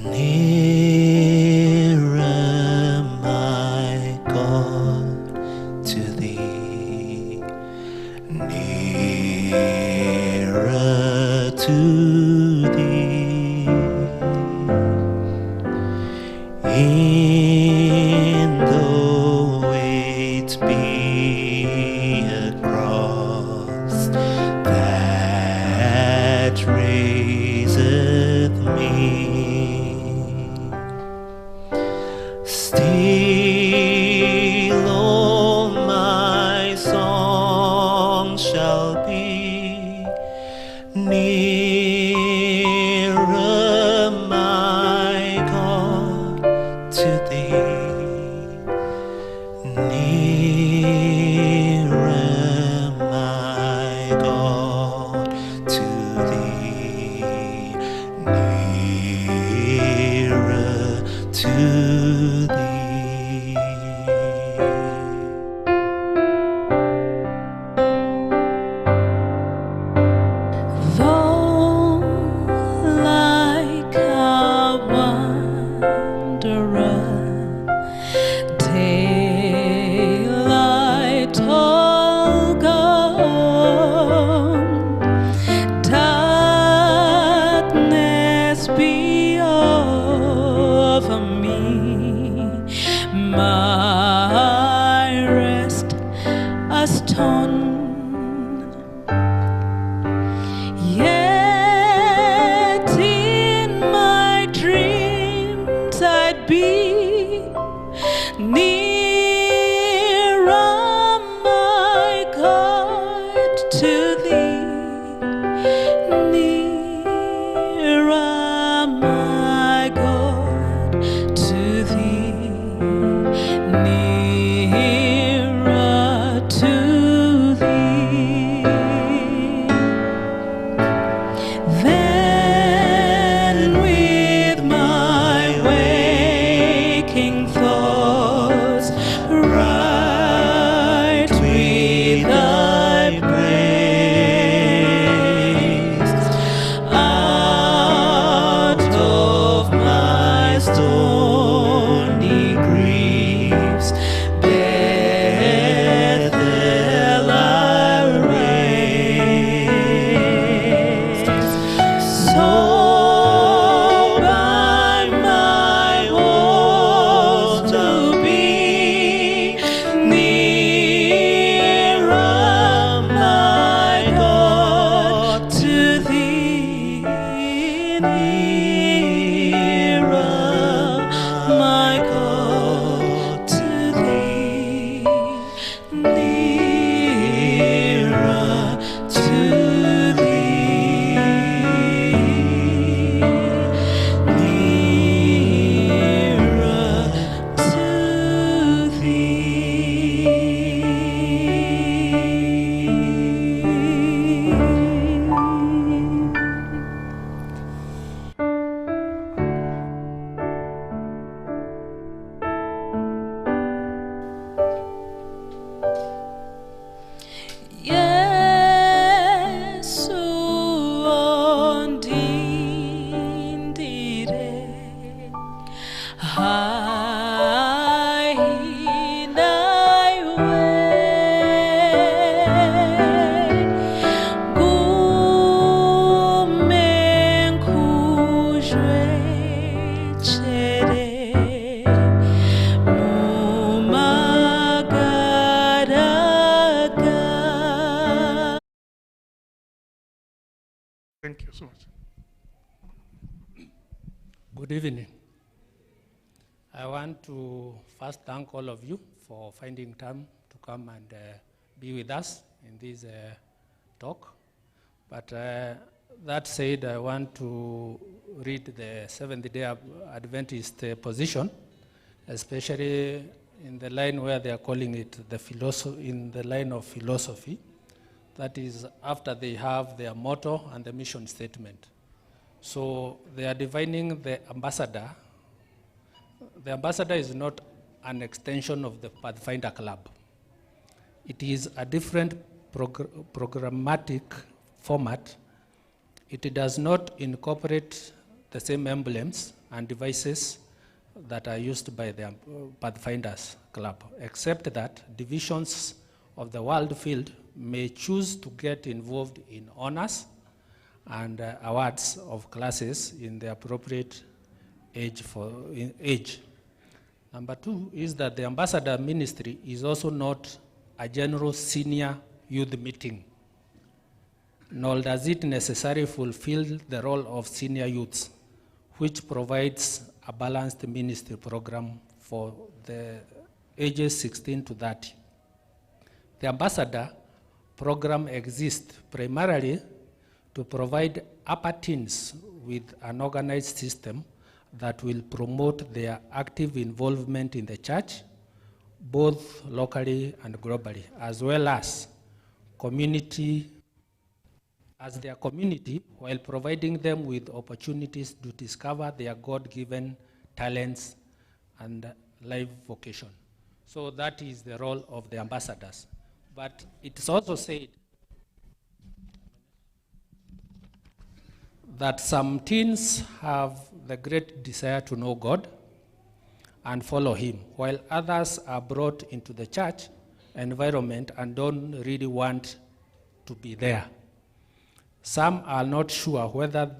Nearer, my God, to thee, nearer to thee, in though it be a cross that raiseth me, still all my song shall be nearer, my God, to thee, nearer, my God, to thee, nearer to thee. Though like a wanderer, daylight all gone, darkness be over me, my rest a stone. Yet in my dreams I'd be nearer, my God, to thee, nearer, my God, to thee, nearer to thee. Then with my waking thoughts, right with thy praise, out of my stony griefs, Bethel I raise. So by my woes to be nearer, my God, to thee, nearer, my God, to thee, nearer to thee, nearer to Yesu ondindire hainaiwe gumenkujwe chere mumagaraga. Thank you so much. Good evening. I want to first thank all of you for finding time to come and be with us in this talk. But that said, I want to read the Seventh-day Adventist position, especially in the line where they are calling it in the line of philosophy. That is after they have their motto and the mission statement. So they are defining the ambassador. The ambassador is not an extension of the Pathfinder Club. It is a different programmatic format. It does not incorporate the same emblems and devices that are used by the Pathfinders Club, except that divisions of the world field may choose to get involved in honors and awards of classes in the appropriate age. Number two is that the ambassador ministry is also not a general senior youth meeting, nor does it necessarily fulfill the role of senior youths, which provides a balanced ministry program for the ages 16 to 30. The ambassador program exists primarily to provide upper teens with an organized system that will promote their active involvement in the church, both locally and globally, as well as their community, while providing them with opportunities to discover their God-given talents and life vocation. So that is the role of the ambassadors. But it's also said that some teens have the great desire to know God and follow Him, while others are brought into the church environment and don't really want to be there. Some are not sure whether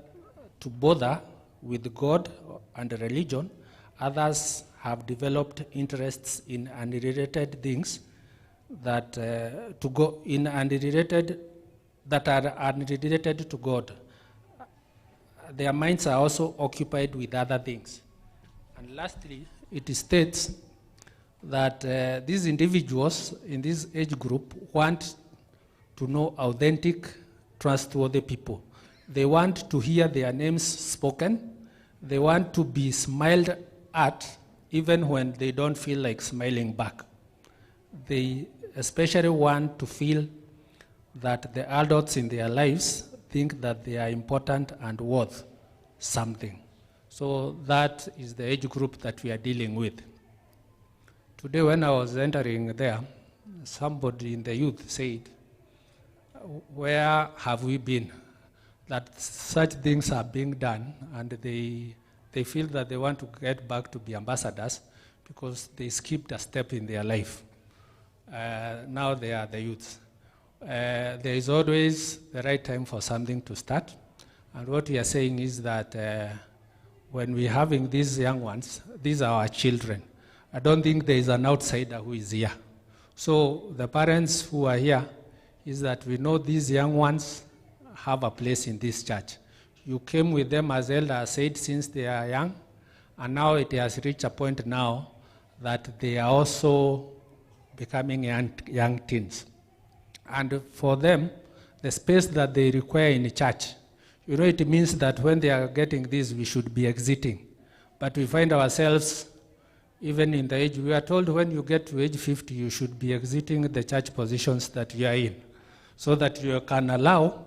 to bother with God and religion. Others have developed interests in unrelated things that are unrelated to God. Their minds are also occupied with other things. And lastly, it states that these individuals in this age group want to know authentic, trustworthy people. They want to hear their names spoken. They want to be smiled at even when they don't feel like smiling back. They especially want to feel that the adults in their lives think that they are important and worth something. So that is the age group that we are dealing with. Today when I was entering there, somebody in the youth said, where have we been that such things are being done, and they feel that they want to get back to be ambassadors because they skipped a step in their life. Now they are the youths. There is always the right time for something to start, and what we are saying is that when we're having these young ones, these are our children. I don't think there is an outsider who is here. So the parents who are here, is that we know these young ones have a place in this church. You came with them, as Elder said, since they are young, and now it has reached a point now that they are also becoming young teens. And for them, the space that they require in the church, it means that when they are getting this, we should be exiting. But we find ourselves, even in the age, we are told when you get to age 50, you should be exiting the church positions that you are in, so that you can allow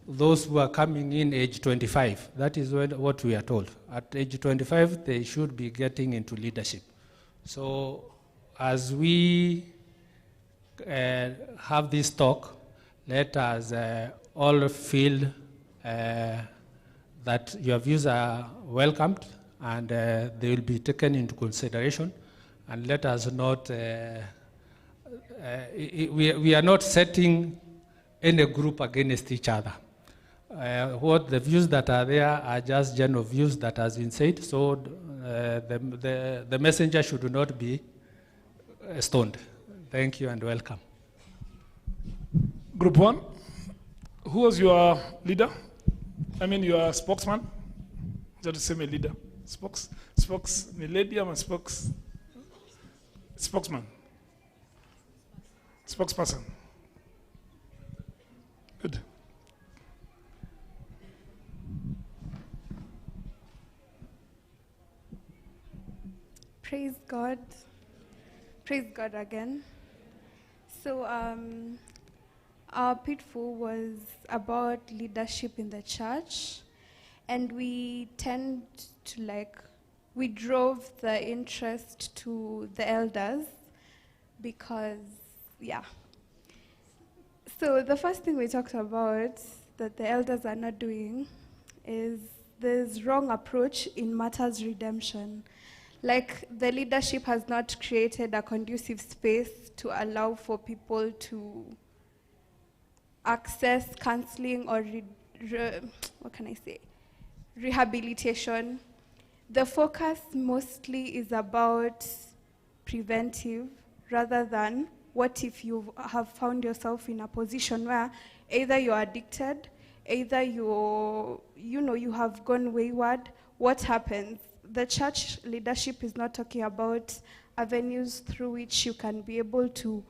those who are coming in age 25. That is what we are told. At age 25, they should be getting into leadership. So as we have this talk, let us all feel that your views are welcomed and they will be taken into consideration. And let us not, we are not setting any group against each other. What the views that are there are just general views that has been said, so the messenger should not be stoned. Thank you and welcome. Group one, who was your leader? I mean, your spokesman? Just to say my leader. My lady, I'm a spokesman. Spokesperson. Good. Praise God. Praise God again. So our pitfall was about leadership in the church, and we tend to we drove the interest to the elders because, yeah. So the first thing we talked about that the elders are not doing is there's wrong approach in matters redemption. Like the leadership has not created a conducive space to allow for people to access counseling or rehabilitation. The focus mostly is about preventive rather than what if you have found yourself in a position where either you're addicted, either you have gone wayward. What happens? The church leadership is not talking about avenues through which you can be able to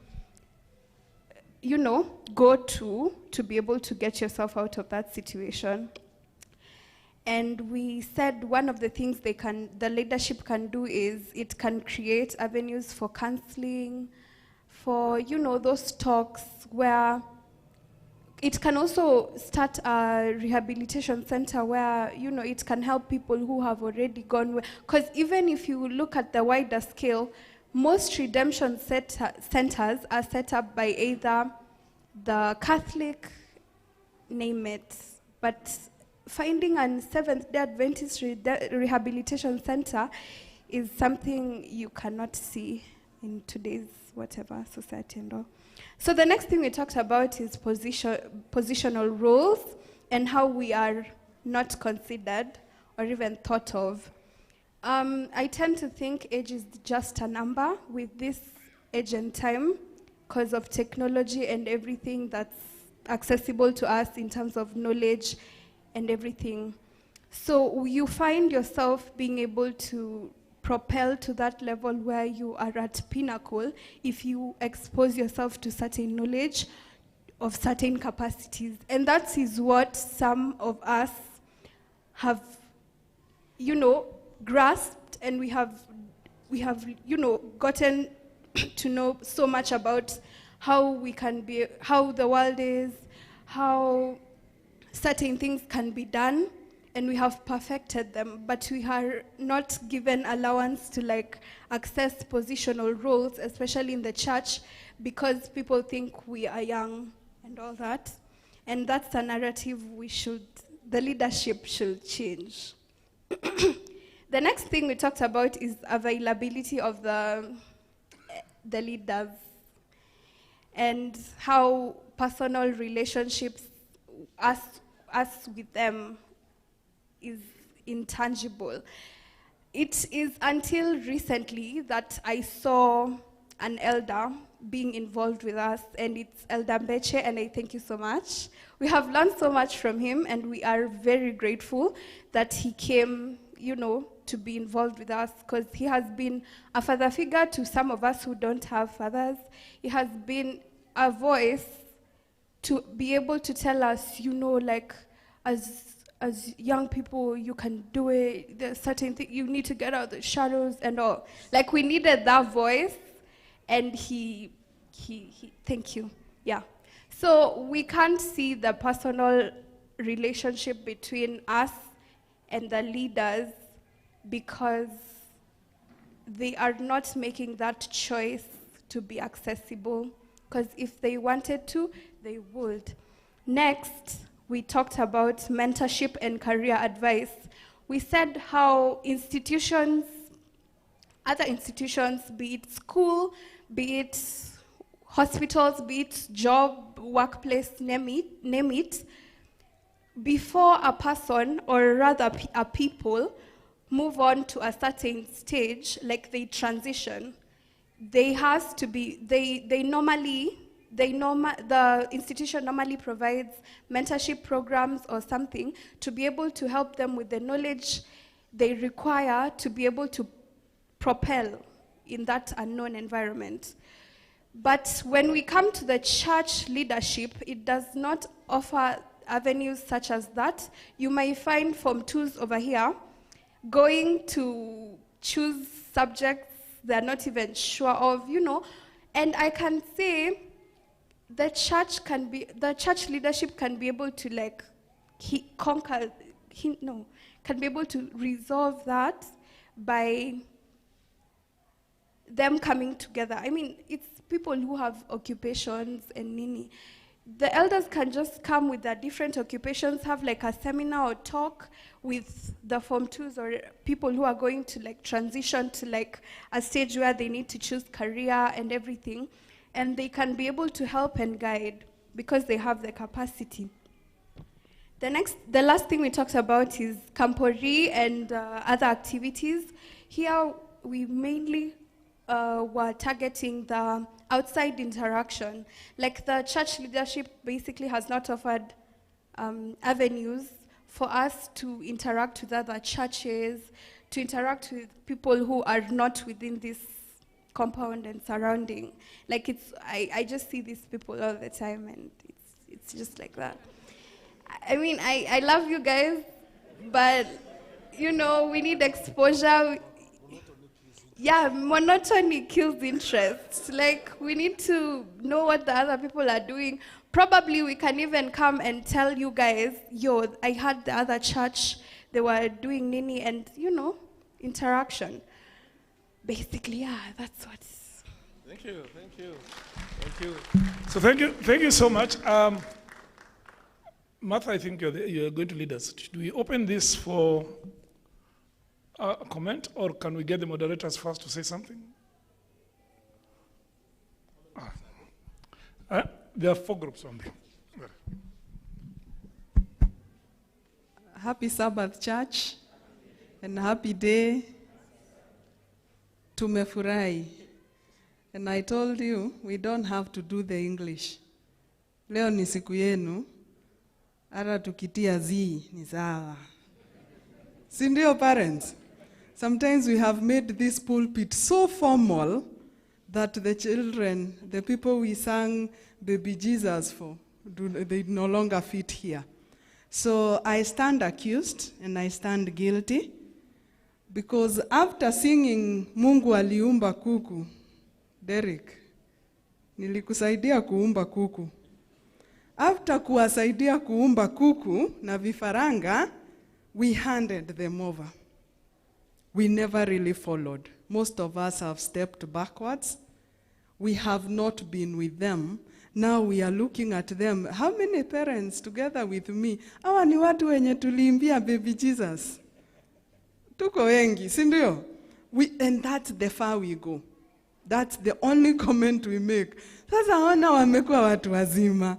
go to be able to get yourself out of that situation. And we said one of the things the leadership can do is it can create avenues for counseling, for those talks where it can also start a rehabilitation center where it can help people who have already gone. Because even if you look at the wider scale, most redemption centers are set up by either the Catholic, name it, but finding a Seventh-day Adventist rehabilitation center is something you cannot see in today's whatever society and all. So the next thing we talked about is positional roles and how we are not considered or even thought of. I tend to think age is just a number with this age and time because of technology and everything that's accessible to us in terms of knowledge and everything. So you find yourself being able to propel to that level where you are at pinnacle if you expose yourself to certain knowledge of certain capacities. And that is what some of us have, grasped, and we have gotten to know so much about how we can be, how the world is, how certain things can be done, and we have perfected them, but we are not given allowance to access positional roles, especially in the church, because people think we are young and all that. And that's a narrative the leadership should change. The next thing we talked about is availability of the leaders and how personal relationships, us with them, is intangible. It is until recently that I saw an elder being involved with us, and it's Elder Mbeche, and I thank you so much. We have learned so much from him, and we are very grateful that he came, to be involved with us, because he has been a father figure to some of us who don't have fathers. He has been a voice to be able to tell us, as young people, you can do it. There's certain things, you need to get out of the shadows and all. We needed that voice, and he thank you. Yeah. So we can't see the personal relationship between us and the leaders because they are not making that choice to be accessible. Because if they wanted to, they would. Next, we talked about mentorship and career advice. We said how other institutions, be it school, be it hospitals, be it job, workplace, name it, before a person, or rather a people, move on to a certain stage, they transition, they has to be, the institution normally provides mentorship programs or something to be able to help them with the knowledge they require to be able to propel in that unknown environment. But when we come to the church leadership, it does not offer avenues such as that. You may find Form 2s over here going to choose subjects they're not even sure of, and I can say the church leadership can be able to can be able to resolve that by them coming together. I mean, it's people who have occupations and nini. the elders can just come with their different occupations, have like a seminar or talk with the Form 2s or people who are going to like transition to like a stage where they need to choose career and everything. And they can be able to help and guide because they have the capacity. The last thing we talked about is Campori and other activities. Here we mainly were targeting the outside interaction. Like the church leadership basically has not offered avenues for us to interact with other churches, to interact with people who are not within this compound and surrounding. Like I just see these people all the time, and it's just like that. I mean, I love you guys, but you know, we need exposure. Yeah, monotony kills interest. Like, we need to know what the other people are doing. Probably we can even come and tell you guys, yo, I heard the other church, they were doing nini, and you know, interaction. Basically, yeah, that's what. Thank you. So thank you so much. Martha, I think you're going to lead us. Do we open this for a comment, or can we get the moderators first to say something? There are 4 groups on there. Happy Sabbath, church, and happy day. Tumefurahi. And I told you, we don't have to do the English. Leo ni siku yenu, ara tukitia zi ni sawa. Sindio, parents? Sometimes we have made this pulpit so formal that the children, the people we sang Baby Jesus for, they no longer fit here. So I stand accused and I stand guilty, because after singing Mungu aliumba kuku, Derek, nilikusaidia kuumba kuku. After kuwasaidia kuumba kuku na vifaranga, we handed them over. We never really followed. Most of us have stepped backwards. We have not been with them. Now we are looking at them. How many parents together with me? Hawa ni watu wenye tuliimbia Baby Jesus. Tuko wengi, si ndio? And that's the far we go. That's the only comment we make. Sasa ona wamekuwa watu wazima.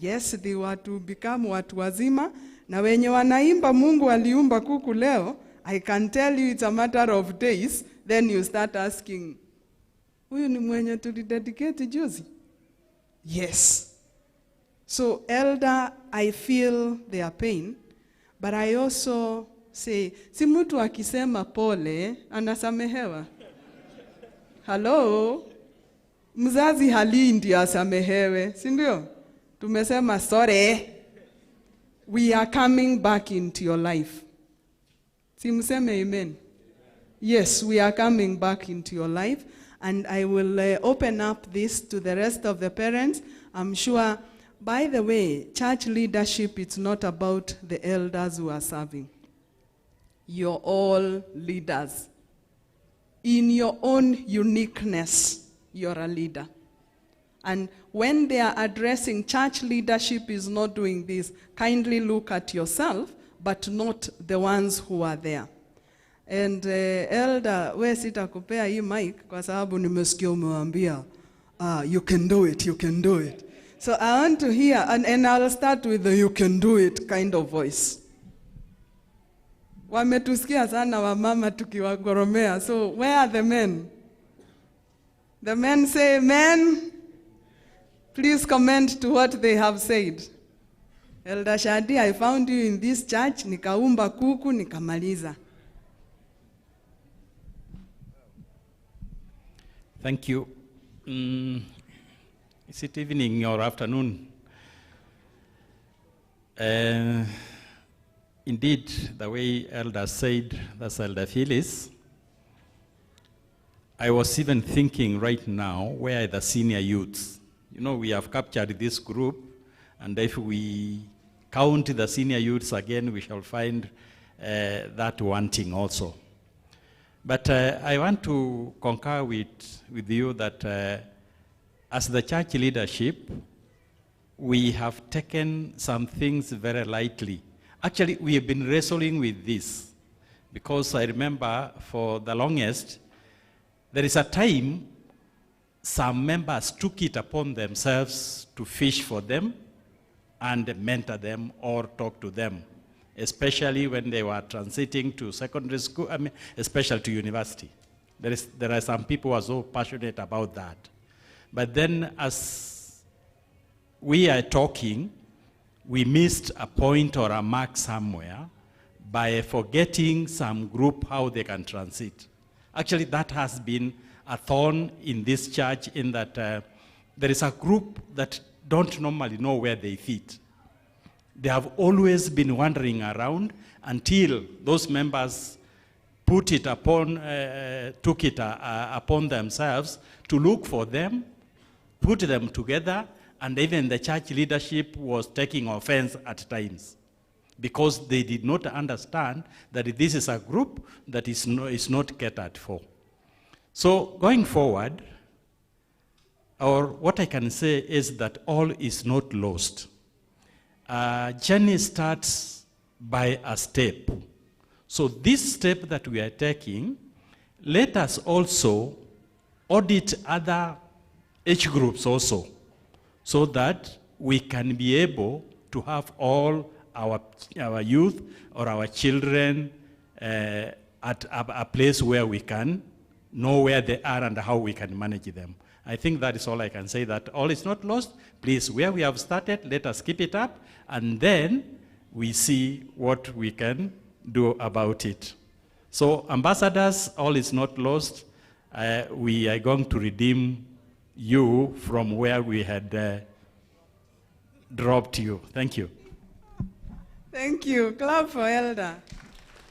Yes, they were to become watu wazima. Na wenye wanaimba Mungu aliumba kuku leo, I can tell you it's a matter of days, then you start asking, huyu ni mwenye tulidedicate juzi? Yes. So elder, I feel their pain, but I also say, si mtu akisema pole, anasamehewa. Hello? Mzazi halindi asamehewe, si ndio? Tumesema sorry. We are coming back into your life. Simseme amen. Yes, we are coming back into your life, and I will open up this to the rest of the parents. I'm sure, by the way, church leadership, it's not about the elders who are serving. You're all leaders. In your own uniqueness, you're a leader. And when they are addressing church leadership is not doing this, kindly look at yourself, but not the ones who are there. And elder, we sitakupea hii mic kwa sababu nimesikia umewaambia, you can do it, you can do it. So I want to hear, and I'll start with the you can do it kind of voice. Wametusikia sana wamama tukiwagoromea. So where are the men? The men say amen. Please comment to what they have said. Elder Shadi, I found you in this church, nikaumba kuku, nikamaliza. Thank you. Is it evening or afternoon? Indeed, the way Elder said, that's Elder Phyllis. I was even thinking right now, where are the senior youths? You know, we have captured this group, and if we count the senior youths again, we shall find that wanting also. But I want to concur with you that as the church leadership, we have taken some things very lightly. Actually, we have been wrestling with this because I remember for the longest, there is a time some members took it upon themselves to fish for them and mentor them or talk to them, especially when they were transiting to secondary school, especially to university. There are some people who are so passionate about that. But then as we are talking, we missed a point or a mark somewhere by forgetting some group how they can transit. Actually, that has been a thorn in this church in that there is a group that don't normally know where they fit. They have always been wandering around until those members took it upon themselves to look for them, put them together, and even the church leadership was taking offense at times because they did not understand that this is a group that is not catered for. So going forward, or what I can say is that all is not lost. Journey starts by a step. So this step that we are taking, let us also audit other age groups also, so that we can be able to have all our youth or our children at a place where we can know where they are and how we can manage them. I think that is all I can say, that all is not lost. Please, where we have started, let us keep it up, and then we see what we can do about it. So, ambassadors, all is not lost. We are going to redeem you from where we had dropped you. Thank you. Thank you. Clap for Elder.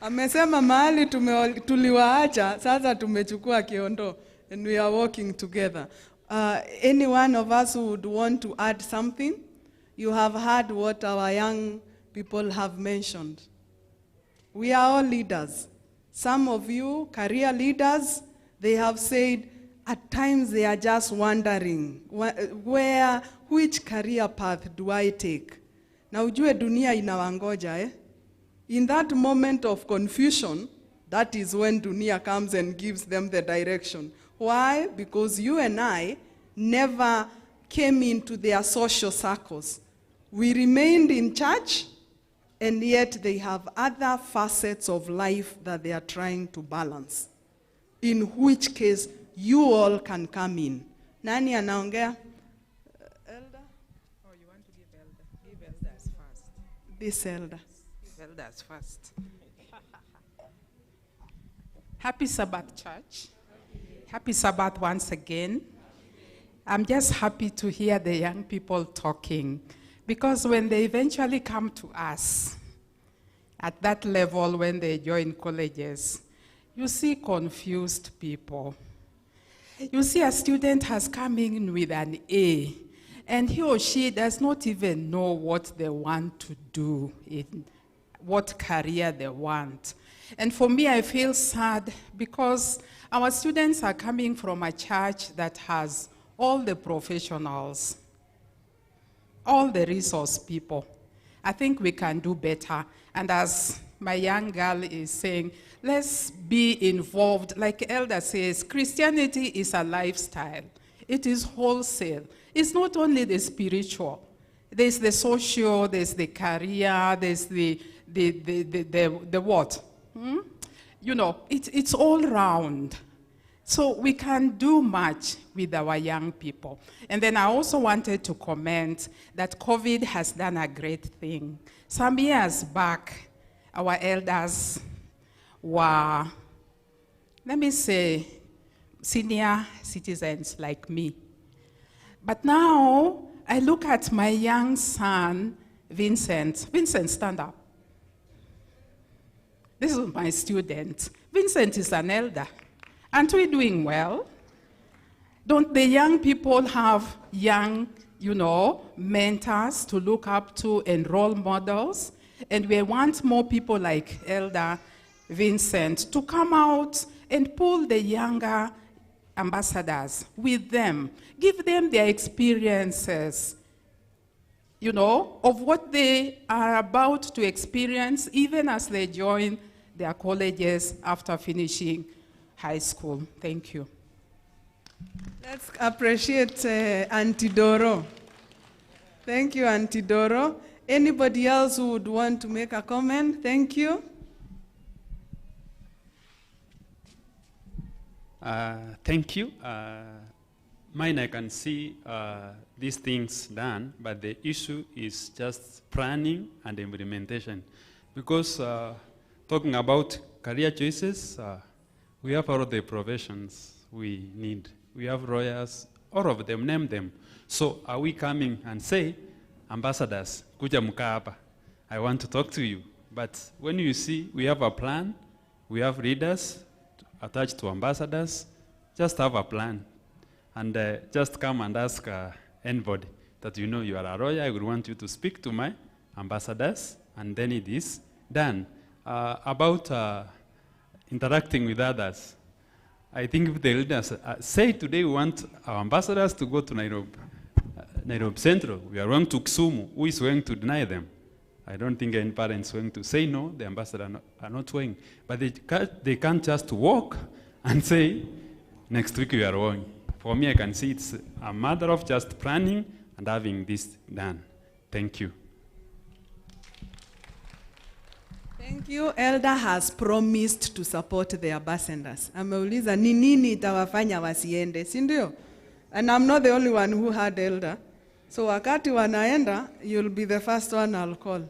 Amesema mahali tuliwaacha, sasa tumechukua kiondo, and we are working together. Any one of us who would want to add something? You have heard what our young people have mentioned. We are all leaders. Some of you, career leaders, they have said at times they are just wondering, which career path do I take? Na ujue dunia inawangoja, eh? In that moment of confusion, that is when dunia comes and gives them the direction. Why? Because you and I never came into their social circles. We remained in church, and yet they have other facets of life that they are trying to balance. In which case, you all can come in. Nani anaongea? Elder? Oh, you want to give Elder? Give Elders first. This elder. Give Elders first. Happy Sabbath, church. Happy Sabbath once again. I'm just happy to hear the young people talking, because when they eventually come to us, at that level when they join colleges, you see confused people. You see a student has come in with an A, and he or she does not even know what they want to do, what career they want. And for me, I feel sad because our students are coming from a church that has all the professionals, all the resource people. I think we can do better. And as my young girl is saying, let's be involved. Like Elder says, Christianity is a lifestyle. It is wholesale. It's not only the spiritual. There's the social, there's the career, there's the what? You know, it's all round. So we can do much with our young people. And then I also wanted to comment that COVID has done a great thing. Some years back, our elders were, let me say, senior citizens like me. But now, I look at my young son, Vincent. Vincent, stand up. This is my student. Vincent is an elder. Aren't we doing well? Don't the young people have young, mentors to look up to and role models? And we want more people like Elder Vincent to come out and pull the younger ambassadors with them. Give them their experiences. of what they are about to experience, even as they join their colleges after finishing high school. Thank you. Let's appreciate Auntie Doro. Thank you, Auntie Doro. Anybody else who would want to make a comment? Thank you. Thank you. Mine, I can see these things done, but the issue is just planning and implementation. Because talking about career choices, we have all of the professions we need. We have lawyers, all of them, name them. So are we coming and say, ambassadors, kuja muka hapa, I want to talk to you. But when you see we have a plan, we have leaders attached to ambassadors, just have a plan. And just come and ask anybody that you know you are a lawyer, I would want you to speak to my ambassadors, and then it is done. About interacting with others, I think if the leaders say today we want our ambassadors to go to Nairobi Central, we are going to Kisumu, who is going to deny them? I don't think any parent is going to say no, the ambassadors are not going. But they can't just walk and say, next week we are going. For me, I can see it's a matter of just planning and having this done. Thank you. Thank you. Elder has promised to support the ambassadors. Ameuliza ni nini itawafanya wasiende, si ndio? And I'm not the only one who had elder. So wakati wanaenda, you'll be the first one I'll call.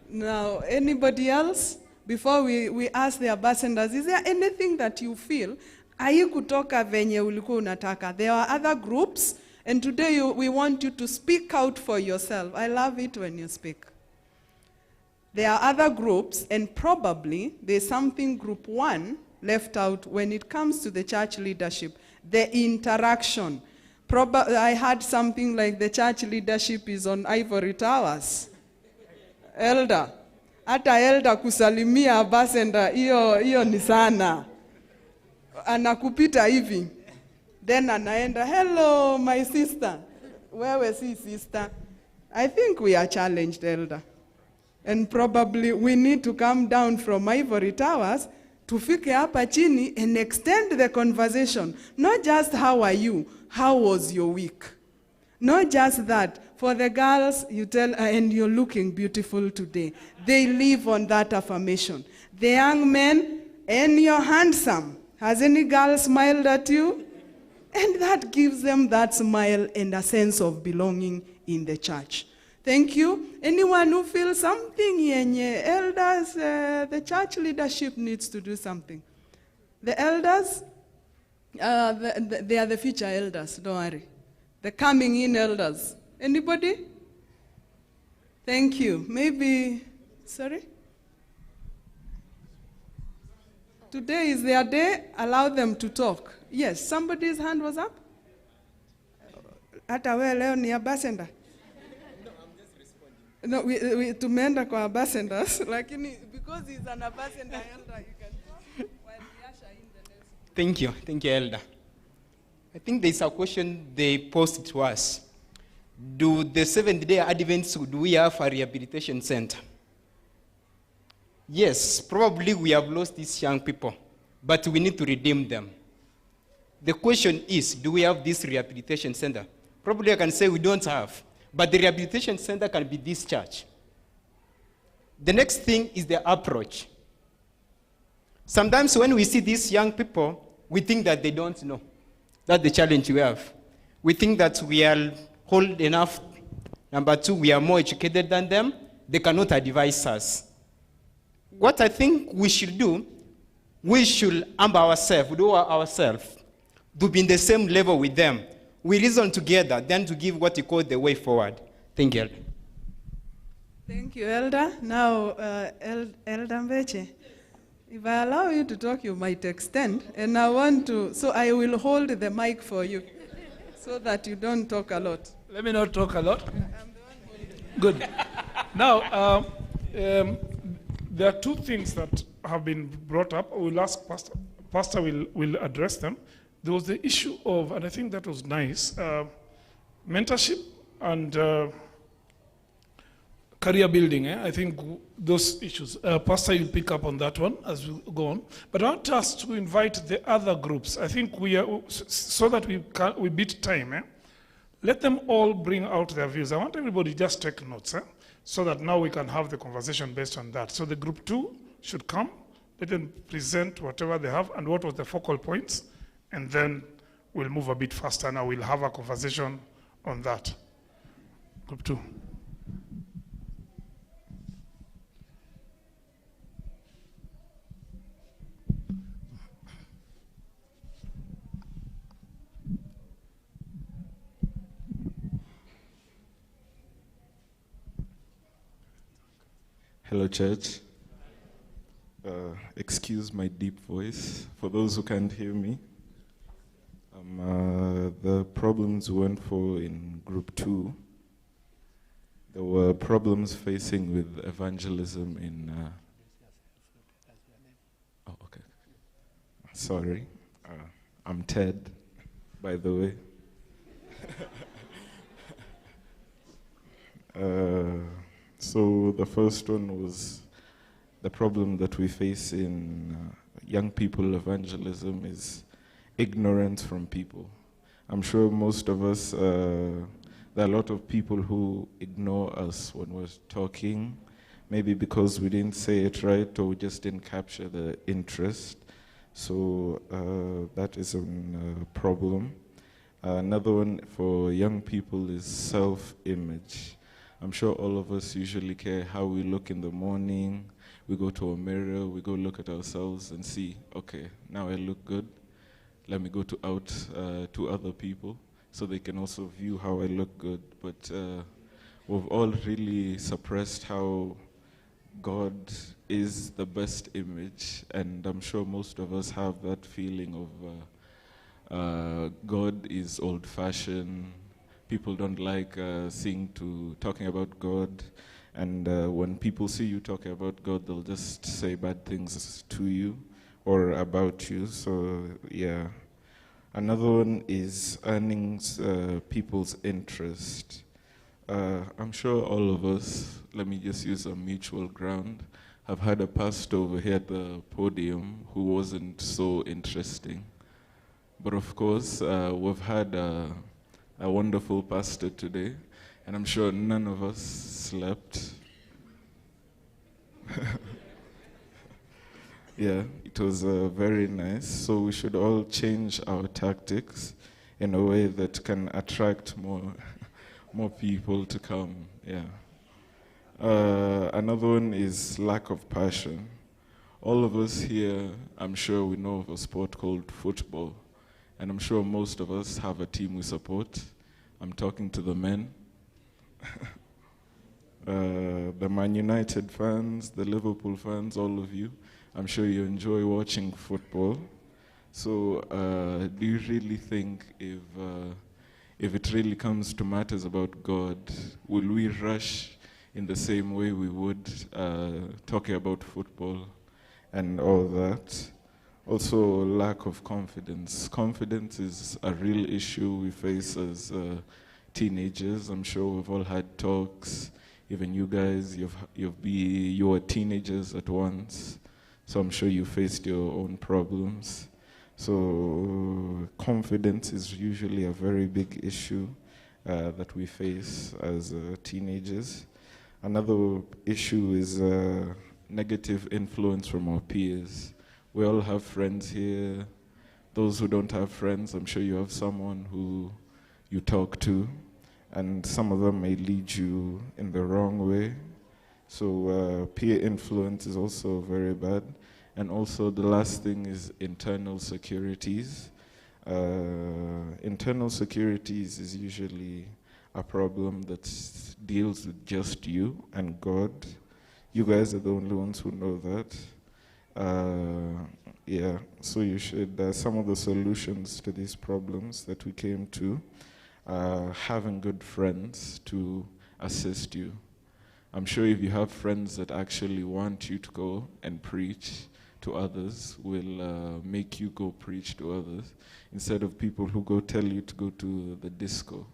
Now, anybody else? Before we ask the ambassadors, is there anything that you feel haikutoka venye ulikuwa unataka? There are other groups, and today we want you to speak out for yourself. I love it when you speak. There are other groups, and probably there's something group 1 left out when it comes to the church leadership, the interaction. I had something like the church leadership is on ivory towers. Elder. Hata elder kusalimia ambassador, iyo ni sana. Anakupita hivi. Then anaenda, hello my sister. Wewe si sister. I think we are challenged, elder. And probably we need to come down from ivory towers tufike hapa chini and extend the conversation. Not just how are you, how was your week? Not just that. For the girls, you tell, and you're looking beautiful today. They live on that affirmation. The young men, and you're handsome. Has any girl smiled at you? And that gives them that smile and a sense of belonging in the church. Thank you. Anyone who feels something yenye elders, the church leadership needs to do something. The elders, they are the future elders, don't worry. The coming in elders. Anybody? Thank you. Maybe, sorry? Today is their day. Allow them to talk. Yes, somebody's hand was up? Hata we leo ni ambassador. No, we tumeenda kwa ambassadors, lakini because he's an ambassador elder, you can while we usher in the next. Thank you, Elder. I think there's a question they posed to us. Do the Seventh-day Adventists, do we have a rehabilitation center? Yes, probably we have lost these young people, but we need to redeem them. The question is, do we have this rehabilitation center? Probably I can say we don't have, but the rehabilitation center can be this church. The next thing is the approach. Sometimes when we see these young people, we think that they don't know. That's the challenge we have. We think that we are old enough. Number 2, we are more educated than them. They cannot advise us. What I think we should do, we should humble ourselves, do ourselves, to be in the same level with them. We reason together, then to give what you call the way forward. Thank you, Elder. Thank you, Elder. Now, Elder Mbeche, if I allow you to talk, you might extend. And I want to, so I will hold the mic for you so that you don't talk a lot. Let me not talk a lot. Good. Now, there are 2 things that have been brought up. We'll ask Pastor. Pastor will address them. There was the issue of, and I think that was nice, mentorship and career building, I think those issues. Pastor, you'll pick up on that one as we go on. But I want us to invite the other groups. I think we are, so that we beat time, let them all bring out their views. I want everybody just take notes, so that now we can have the conversation based on that. So the group 2 should come, let them present whatever they have and what was the focal points, and then we'll move a bit faster now. We'll have a conversation on that. Group 2. Hello, church. Excuse my deep voice for those who can't hear me. The problems we went for in group 2, there were problems facing with evangelism in... oh, okay. Sorry. I'm Ted, by the way. So the first one was the problem that we face in young people evangelism is ignorance from people. I'm sure most of us, there are a lot of people who ignore us when we're talking, maybe because we didn't say it right or we just didn't capture the interest. So that is a problem. Another one for young people is self-image. I'm sure all of us usually care how we look in the morning. We go to a mirror, we go look at ourselves and see, okay, now I look good. Let me go out to other people so they can also view how I look good. But we've all really suppressed how God is the best image, and I'm sure most of us have that feeling of God is old-fashioned. People don't like talking about God, and when people see you talking about God, they'll just say bad things to you or about you. So yeah. Another one is earning people's interest. I'm sure all of us, let me just use a mutual ground, have had a pastor over here at the podium who wasn't so interesting. But of course, we've had a wonderful pastor today, and I'm sure none of us slept. Yeah, it was very nice. So we should all change our tactics in a way that can attract more people to come. Yeah. Another one is lack of passion. All of us here, I'm sure we know of a sport called football. And I'm sure most of us have a team we support. I'm talking to the men. The Man United fans, the Liverpool fans, all of you. I'm sure you enjoy watching football. So do you really think if it really comes to matters about God, will we rush in the same way we would talking about football and all that? Also, lack of confidence. Confidence is a real issue we face as teenagers. I'm sure we've all had talks. Even you guys, you were teenagers at once. So I'm sure you faced your own problems. So confidence is usually a very big issue that we face as teenagers. Another issue is negative influence from our peers. We all have friends here. Those who don't have friends, I'm sure you have someone who you talk to, and some of them may lead you in the wrong way. So peer influence is also very bad. And also the last thing is internal securities. Internal securities is usually a problem that deals with just you and God. You guys are the only ones who know that. Yeah, so you should, some of the solutions to these problems that we came to, having good friends to assist you. I'm sure if you have friends that actually want you to go and preach to others, will make you go preach to others, instead of people who go tell you to go to the disco,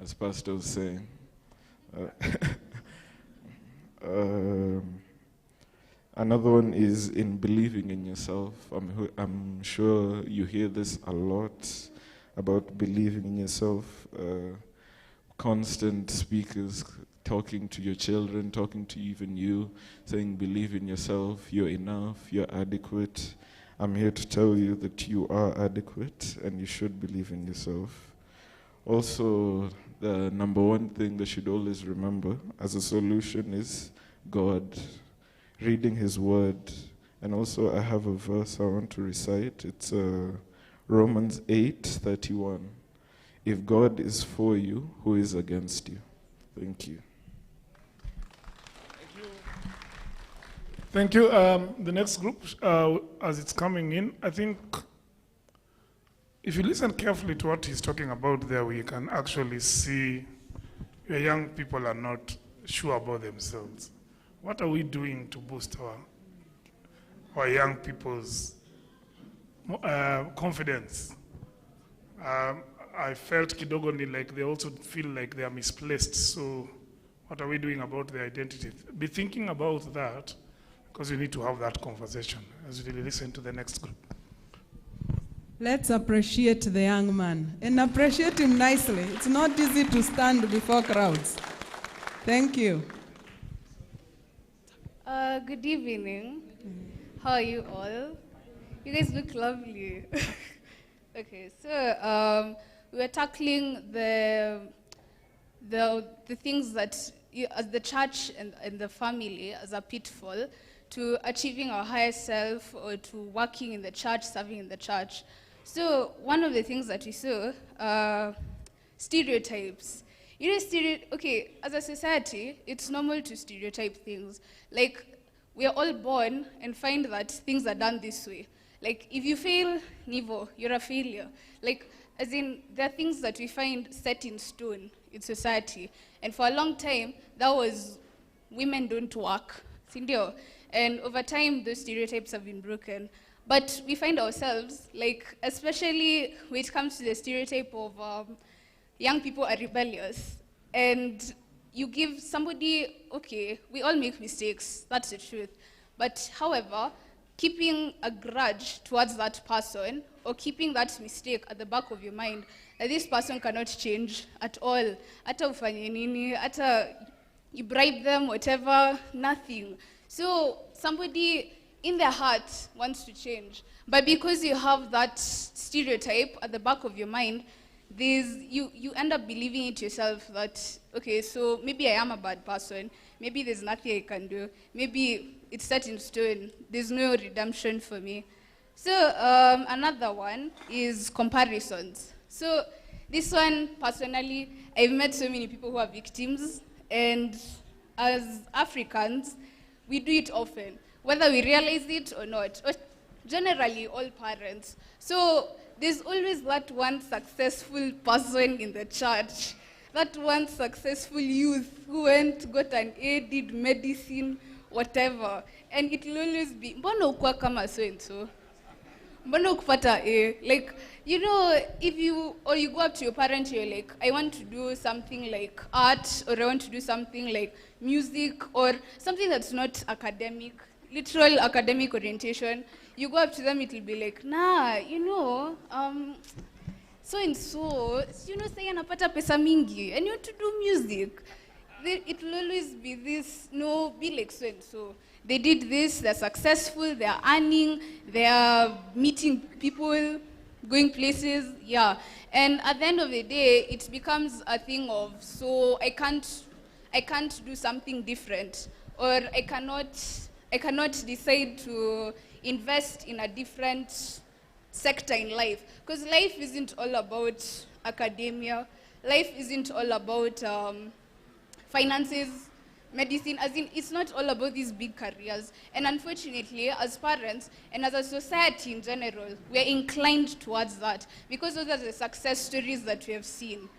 as Pastor was saying. Another one is in believing in yourself. I'm sure you hear this a lot about believing in yourself. Constant speakers talking to your children, talking to even you, saying believe in yourself, you're enough, you're adequate. I'm here to tell you that you are adequate and you should believe in yourself. Also, the number one thing that you should always remember as a solution is God, reading His Word. And also I have a verse I want to recite. It's Romans 8:31. If God is for you, who is against you? Thank you. Thank you. The next group, as it's coming in, I think if you listen carefully to what he's talking about there, we can actually see your young people are not sure about themselves. What are we doing to boost our young people's confidence? I felt kidogoni like they also feel like they are misplaced. So what are we doing about their identity? Be thinking about that, because you need to have that conversation as we listen to the next group. Let's appreciate the young man and appreciate him nicely. It's not easy to stand before crowds. Thank you. Good evening. How are you all? You guys look lovely. Okay, so we're tackling the things that as the church and the family as a pitfall to achieving our higher self or to working in the church, serving in the church. So one of the things that we saw, stereotypes. You know, okay, as a society, it's normal to stereotype things. Like, we are all born and find that things are done this way. Like, if you fail, Nivo, you're a failure. Like, as in, there are things that we find set in stone in society. And for a long time, that was, women don't work, sindio. And over time, those stereotypes have been broken. But we find ourselves, like, especially when it comes to the stereotype of young people are rebellious. And you give somebody, okay, we all make mistakes, that's the truth. But however, keeping a grudge towards that person or keeping that mistake at the back of your mind, that this person cannot change at all. Ata ufanye nini, ata you bribe them, whatever, nothing. So somebody in their heart wants to change. But because you have that stereotype at the back of your mind, you end up believing it yourself that, okay, so maybe I am a bad person, maybe there's nothing I can do, maybe it's set in stone, there's no redemption for me. So another one is comparisons. So this one, personally, I've met so many people who are victims, and as Africans, we do it often, whether we realize it or not, or generally all parents. So there's always that one successful person in the church, that one successful youth who went, got an A, did medicine, whatever. And it will always be, mbona ukua kama so and so? Mbona ukupata A? Like, you know, if you go up to your parent, you're like, I want to do something like art, or I want to do something like music, or something that's not academic, literal academic orientation. You go up to them, it'll be like, nah, you know, so and so, you know, say anapata pesa mingi, and you want to do music. It will always be this, no, be like so and so. They did this, they're successful, they're earning, they're meeting people, going places, yeah. And at the end of the day, it becomes a thing of, so I can't do something different, or I cannot decide to invest in a different sector in life. Because life isn't all about academia. Life isn't all about finances, medicine, as in, it's not all about these big careers. And unfortunately, as parents, and as a society in general, we're inclined towards that, because those are the success stories that we have seen.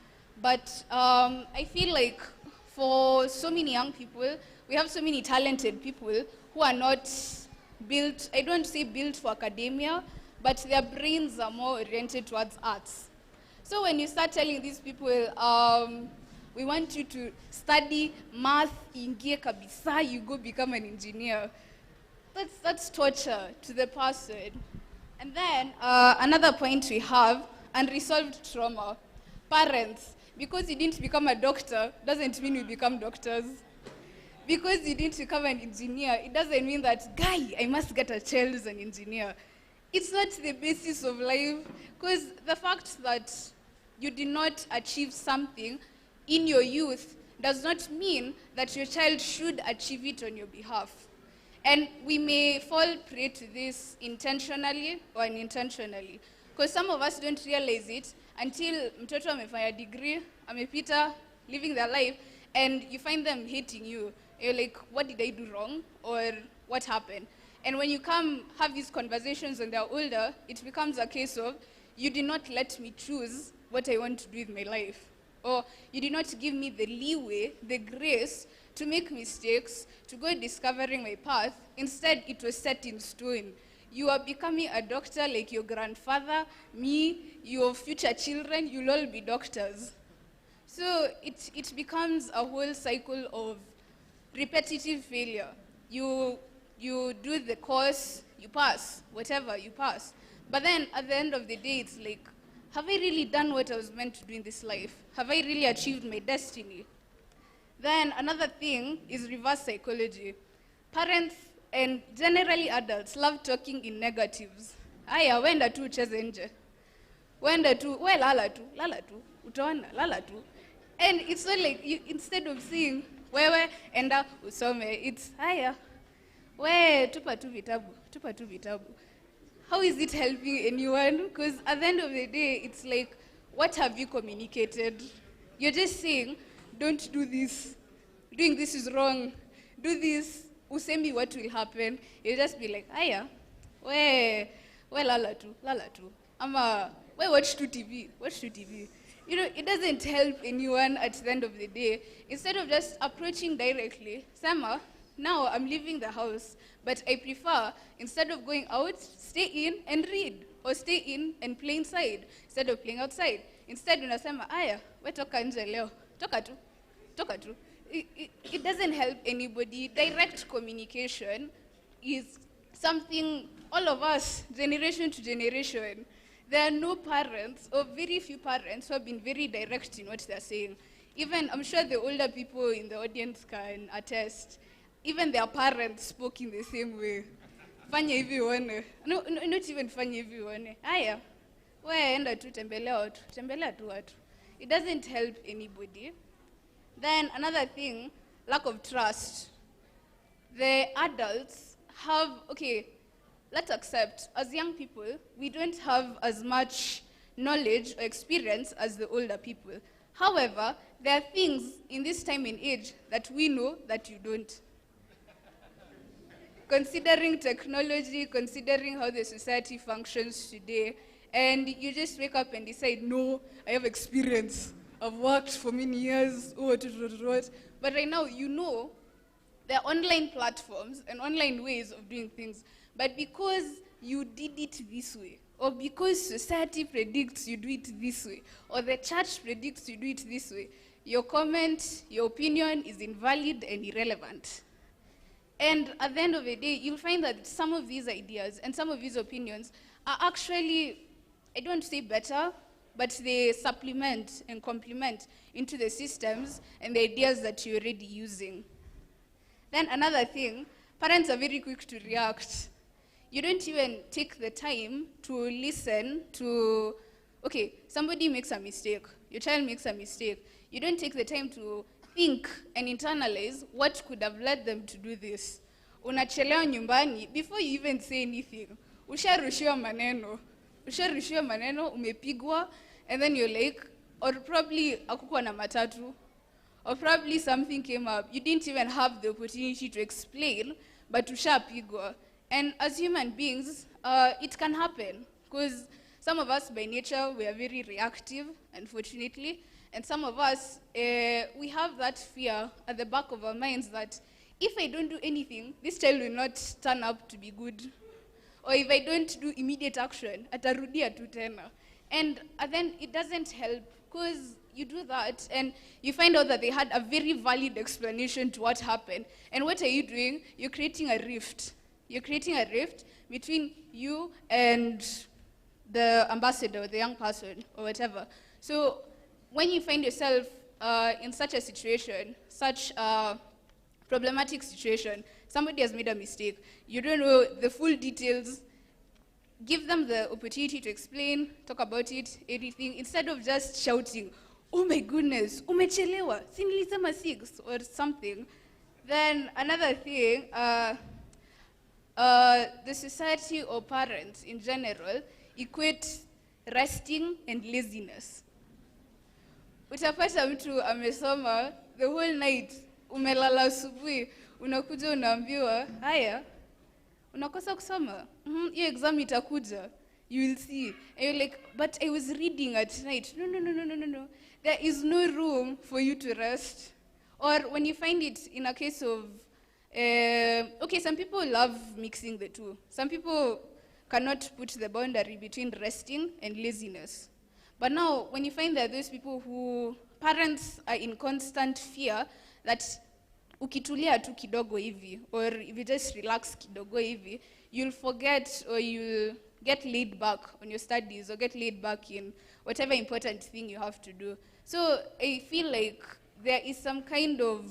But I feel like for so many young people, we have so many talented people who are not built, I don't say built for academia, but their brains are more oriented towards arts. So when you start telling these people, We want you to study math, ingie kabisa, you go become an engineer. That's torture to the person. And then another point we have, unresolved trauma. Parents, because you didn't become a doctor, doesn't mean we become doctors. Because you didn't become an engineer, it doesn't mean that, guy, I must get a child as an engineer. It's not the basis of life, because the fact that you did not achieve something in your youth does not mean that your child should achieve it on your behalf. And we may fall prey to this intentionally or unintentionally, because some of us don't realize it until mtoto amefanya degree, amepita, living their life, and you find them hating you. You're like, what did I do wrong? Or what happened? And when you come have these conversations when they're older, it becomes a case of, you did not let me choose what I want to do with my life. Or you did not give me the leeway, the grace to make mistakes, to go discovering my path. Instead, it was set in stone. You are becoming a doctor like your grandfather, me, your future children, you'll all be doctors. So it becomes a whole cycle of repetitive failure. You do the course, you pass, whatever, you pass. But then at the end of the day, it's like, have I really done what I was meant to do in this life? Have I really achieved my destiny? Then another thing is reverse psychology. Parents and generally adults love talking in negatives. Aya, wenda tu ucheze nje. Wenda tu, we lala tu, utaona, lala tu. And it's not like, instead of saying, wewe, enda, usome, it's, aya, we, tupa tu vitabu. How is it helping anyone? Because at the end of the day, it's like, what have you communicated? You're just saying, don't do this. Doing this is wrong. Do this. Usemi what will happen. You'll just be like, aya, we lala tu. Ama, we watch TV. You know, it doesn't help anyone at the end of the day. Instead of just approaching directly, Sama, now I'm leaving the house, but I prefer, instead of going out, stay in and read, or stay in and play inside, instead of playing outside. Instead, unasema, aya, we toka nje leo, toka tu. It doesn't help anybody. Direct communication is something all of us, generation to generation. There are no parents, or very few parents, who have been very direct in what they're saying. Even, I'm sure the older people in the audience can attest, even their parents spoke in the same way. Fanya hivi uone. No, not even fanya hivi uone. Aya, we enda tu tembelea tu watu. It doesn't help anybody. Then another thing, lack of trust. The adults have, okay, let's accept, as young people, we don't have as much knowledge or experience as the older people. However, there are things in this time and age that we know that you don't. Considering technology, considering how the society functions today, and you just wake up and decide, no, I have experience. I've worked for many years, what. But right now, you know, there are online platforms and online ways of doing things. But because you did it this way, or because society predicts you do it this way, or the church predicts you do it this way, your comment, your opinion is invalid and irrelevant. And at the end of the day, you'll find that some of these ideas and some of these opinions are actually, I don't say better, but they supplement and complement into the systems and the ideas that you're already using. Then another thing, parents are very quick to react. You don't even take the time to listen to, okay, somebody makes a mistake, your child makes a mistake. You don't take the time to think and internalize what could have led them to do this. Unachelewa nyumbani, before you even say anything, usharushiwa maneno, umepigwa, and then you're like, or probably hakukuwa na matatu, or probably something came up. You didn't even have the opportunity to explain, but ushapigwa. And as human beings, it can happen, because some of us by nature, we are very reactive, unfortunately, and some of us, we have that fear at the back of our minds that if I don't do anything, this child will not turn up to be good. Or if I don't do immediate action, atarudia tu tena. And then it doesn't help, because you do that, and you find out that they had a very valid explanation to what happened. And what are you doing? You're creating a rift. You're creating a rift between you and the ambassador, the young person, or whatever. So when you find yourself in such a situation, such a problematic situation, somebody has made a mistake, you don't know the full details, give them the opportunity to explain, talk about it, everything, instead of just shouting, oh my goodness, umechelewa, si nilisema 6, or something. Then another thing, the society or parents in general equate resting and laziness. Utapata mtu amesoma the whole night, umelala asubuhi, unakuja unaambiwa, haya, unakosa kusoma. Hiyo exam itakuja. You will see. And you're like, but I was reading at night. No. There is no room for you to rest. Or when you find it in a case of, okay, some people love mixing the two. Some people cannot put the boundary between resting and laziness. But now, when you find that those people who, parents are in constant fear that ukitulia tu kidogo hivi, or if you just relax kidogo hivi, you'll forget or you'll get laid back on your studies or get laid back in whatever important thing you have to do. So I feel like there is some kind of,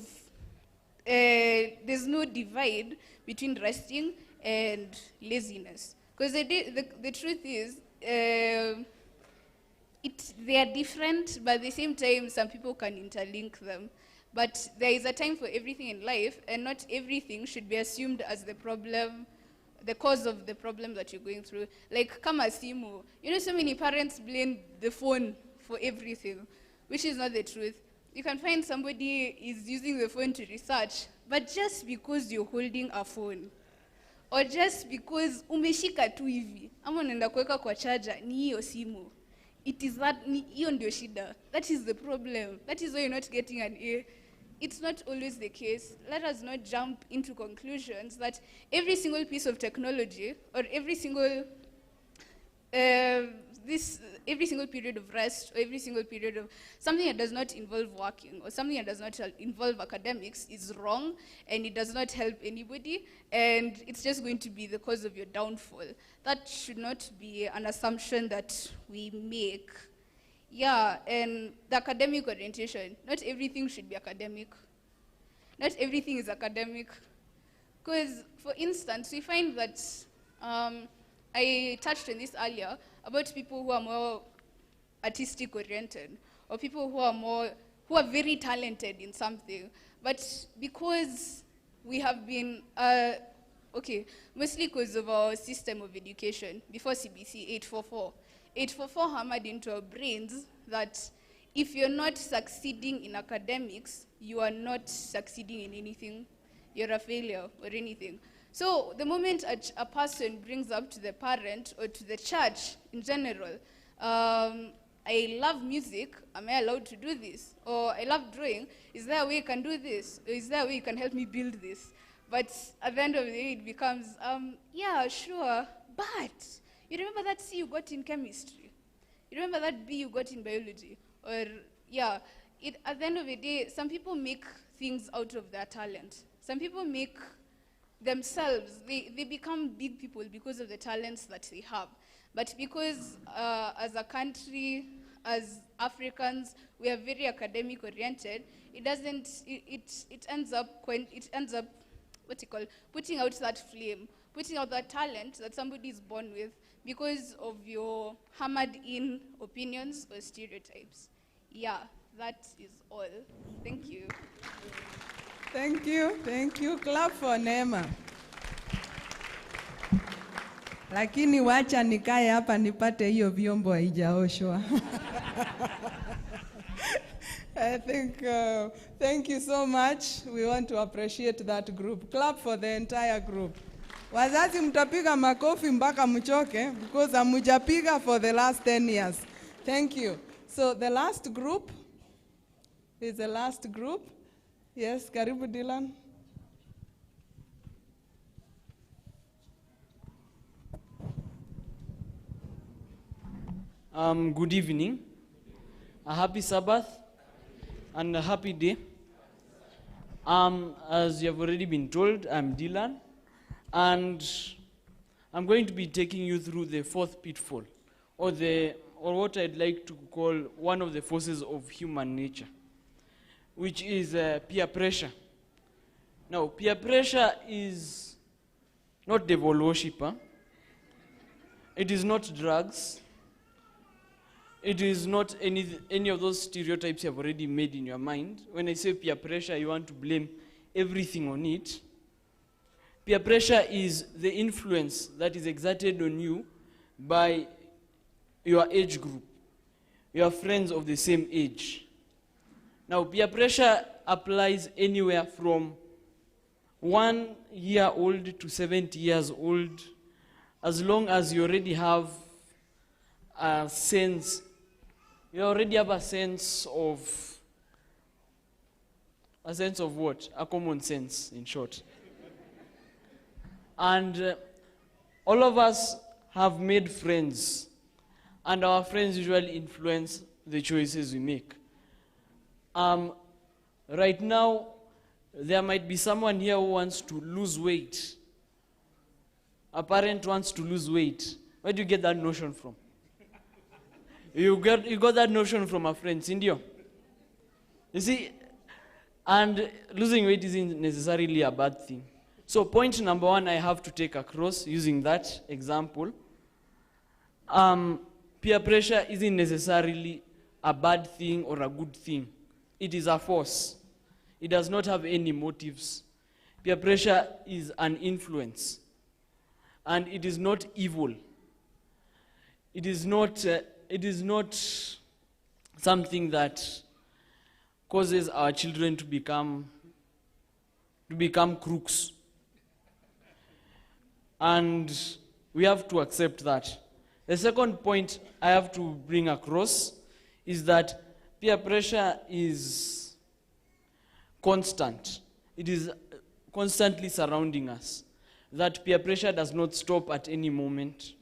there's no divide between resting and laziness. Because the truth is, they are different, but at the same time, some people can interlink them. But there is a time for everything in life, and not everything should be assumed as the problem, the cause of the problem that you're going through. Like, kama simu. You know, so many parents blame the phone for everything, which is not the truth. You can find somebody is using the phone to research, but just because you're holding a phone, or just because umeshika tu hivi, ama unaenda kuweka kwa charger, ni hiyo simu. It is that, hiyo ndio shida. That is the problem. That is why you're not getting an A. It's not always the case. Let us not jump into conclusions that every single piece of technology or every single period of rest or every single period of something that does not involve working or something that does not involve academics is wrong, and it does not help anybody, and it's just going to be the cause of your downfall. That should not be an assumption that we make. Yeah, and the academic orientation, not everything should be academic. Not everything is academic. Because, for instance, we find that, I touched on this earlier, about people who are more artistic oriented, or people who are very talented in something. But because we have been, mostly because of our system of education, before CBC, 844 hammered into our brains that if you're not succeeding in academics, you are not succeeding in anything. You're a failure or anything. So the moment a person brings up to the parent or to the church in general, I love music, am I allowed to do this? Or I love drawing, is there a way you can do this? Or is there a way you can help me build this? But at the end of the day, it becomes, yeah, sure, but you remember that C you got in chemistry? You remember that B you got in biology? Or, yeah, at the end of the day, some people make things out of their talent. Some people make themselves, they become big people because of the talents that they have. But because as a country, as Africans, we are very academic oriented, it ends up putting out that flame, putting out that talent that somebody is born with because of your hammered in opinions or stereotypes. Yeah, that is all. Thank you. Thank you. Clap for Neema. Lakini wacha nikae hapa nipate hiyo vyombo haijaoshwa. I think, thank you so much. We want to appreciate that group. Clap for the entire group. Wazazi mtapiga makofi mpaka mchoke because hamujapiga for the last 10 years. Thank you. So the last group is the last group. Yes, karibu Dylan. Good evening. A happy Sabbath and a happy day. As you have already been told, I'm Dylan, and I'm going to be taking you through the fourth pitfall, or what I'd like to call one of the forces of human nature, which is peer pressure. Now, peer pressure is not devil worshipper. It is not drugs. It is not any of those stereotypes you have already made in your mind. When I say peer pressure, you want to blame everything on it. Peer pressure is the influence that is exerted on you by your age group, your friends of the same age. Now, peer pressure applies anywhere from 1 year old to 70 years old, as long as you already have a sense, a sense of what? A common sense, in short. And all of us have made friends, and our friends usually influence the choices we make. Right now, there might be someone here who wants to lose weight. A parent wants to lose weight. Where do you get that notion from? You got that notion from a friend, Cindy. You see, and losing weight isn't necessarily a bad thing. So point number one I have to take across using that example, peer pressure isn't necessarily a bad thing or a good thing. It is a force. It does not have any motives. Peer pressure is an influence. And it is not evil. It is not something that causes our children to become crooks. And we have to accept that. The second point I have to bring across is that peer pressure is constant. It is constantly surrounding us. That peer pressure does not stop at any moment.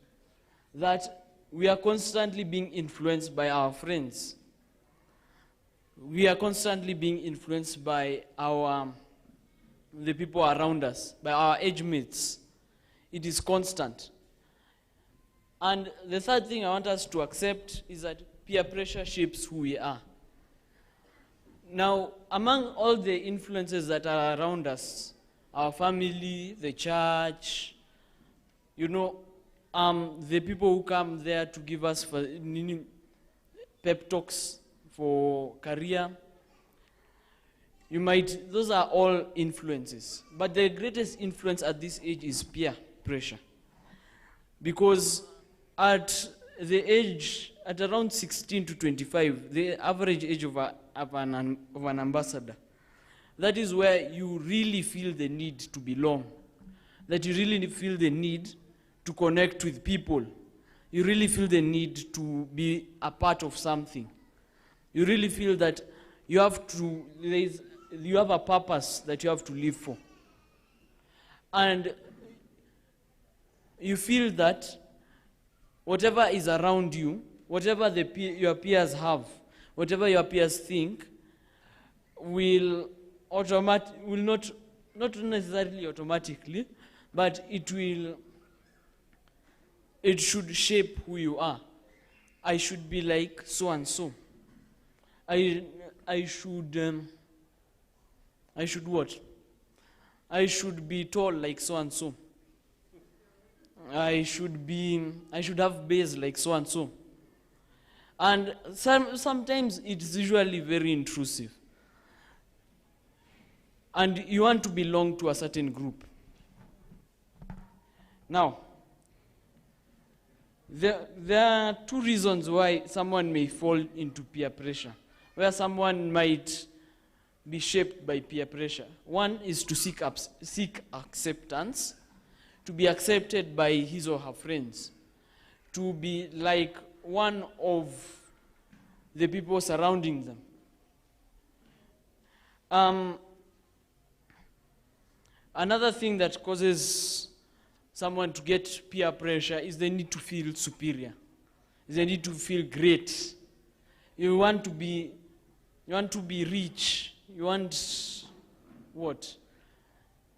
That we are constantly being influenced by our friends. We are constantly being influenced by the people around us, by our age mates. It is constant. And the third thing I want us to accept is that peer pressure shapes who we are. Now, among all the influences that are around us, our family, the church, the people who come there to give us pep talks for career, those are all influences. But the greatest influence at this age is peer pressure. Because at around 16 to 25, the average age of an ambassador, that is where you really feel the need to belong. That you really feel the need to connect with people. You really feel the need to be a part of something. You really feel that you have a purpose that you have to live for. And you feel that whatever is around you, whatever your peers have, whatever your peers think, will not necessarily automatically, but it should shape who you are. I should be like so and so. I should what? I should be tall like so and so. I should have base like so and so. And sometimes it's usually very intrusive. And you want to belong to a certain group. Now, there are two reasons why someone may fall into peer pressure, where someone might be shaped by peer pressure. One is to seek acceptance, to be accepted by his or her friends, to be like one of the people surrounding them. Another thing that causes someone to get peer pressure is the need to feel superior, is the need to feel great. You want to be rich. You want what?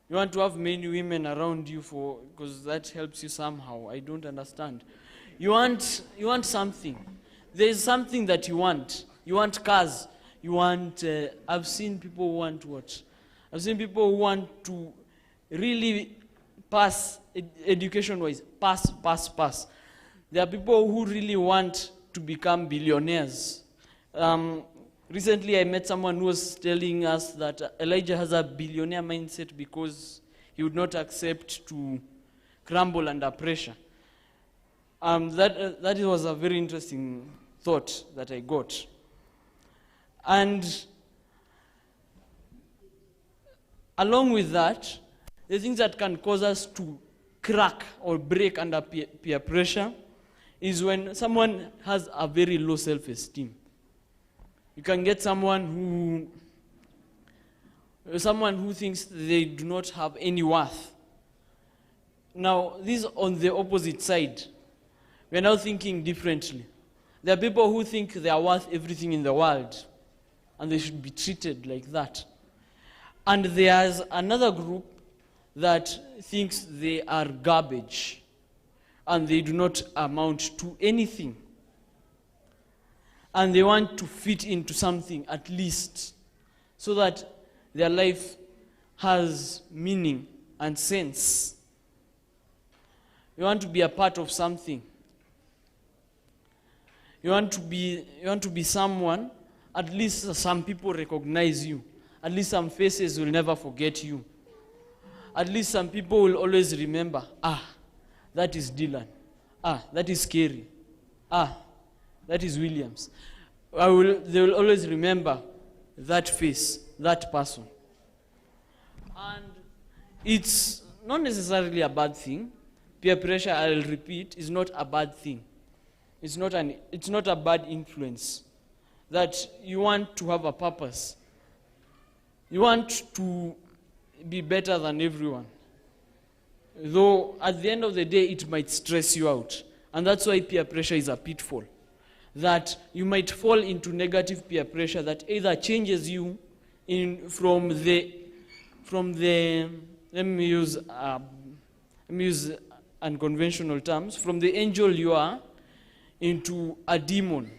You want to have many women around you because that helps you somehow. I don't understand. You want something. There is something that you want. You want cars. You want. I've seen people who want what? I've seen people who want to really pass education-wise. Pass. There are people who really want to become billionaires. Recently, I met someone who was telling us that Elijah has a billionaire mindset because he would not accept to crumble under pressure. That was a very interesting thought that I got. And along with that, the things that can cause us to crack or break under peer pressure is when someone has a very low self-esteem. You can get someone who thinks they do not have any worth. Now, this is on the opposite side. We are now thinking differently. There are people who think they are worth everything in the world, and they should be treated like that. And there's another group that thinks they are garbage, and they do not amount to anything. And they want to fit into something at least, so that their life has meaning and sense. You want to be a part of something. You want to be someone, at least some people recognize you. At least some faces will never forget you. At least some people will always remember, that is Dylan. That is Kerry. That is Williams. They will always remember that face, that person. And it's not necessarily a bad thing. Peer pressure, I'll repeat, is not a bad thing. It's not a bad influence. That you want to have a purpose. You want to be better than everyone. Though at the end of the day, it might stress you out. And that's why peer pressure is a pitfall. That you might fall into negative peer pressure that either changes you from the let me use unconventional terms, from the angel you are into a demon,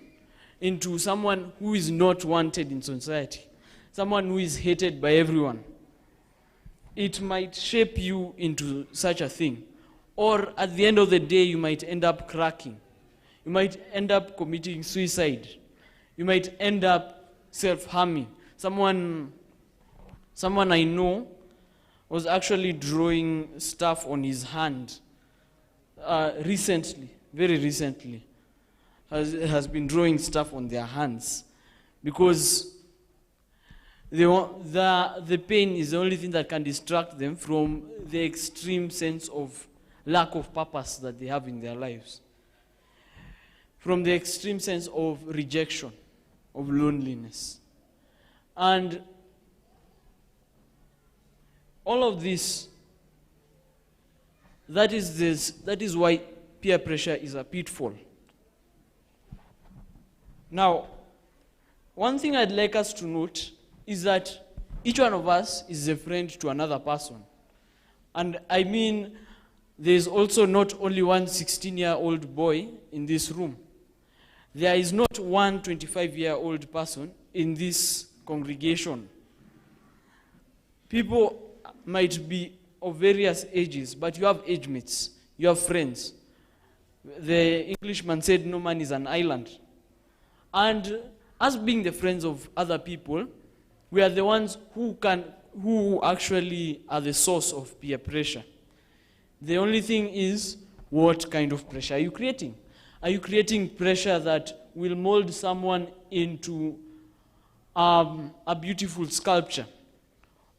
into someone who is not wanted in society, someone who is hated by everyone. It might shape you into such a thing. Or at the end of the day, you might end up cracking. You might end up committing suicide. You might end up self-harming. Someone I know was actually drawing stuff on his hand recently, very recently. Has been drawing stuff on their hands because the pain is the only thing that can distract them from the extreme sense of lack of purpose that they have in their lives. From the extreme sense of rejection, of loneliness. And all of this, that is why peer pressure is a pitfall. Now, one thing I'd like us to note is that each one of us is a friend to another person. And I mean, there's also not only one 16-year-old boy in this room. There is not one 25-year-old person in this congregation. People might be of various ages, but you have age mates, you have friends. The Englishman said no man is an island. And us being the friends of other people, we are the ones who actually are the source of peer pressure. The only thing is, what kind of pressure are you creating? Are you creating pressure that will mold someone into a beautiful sculpture?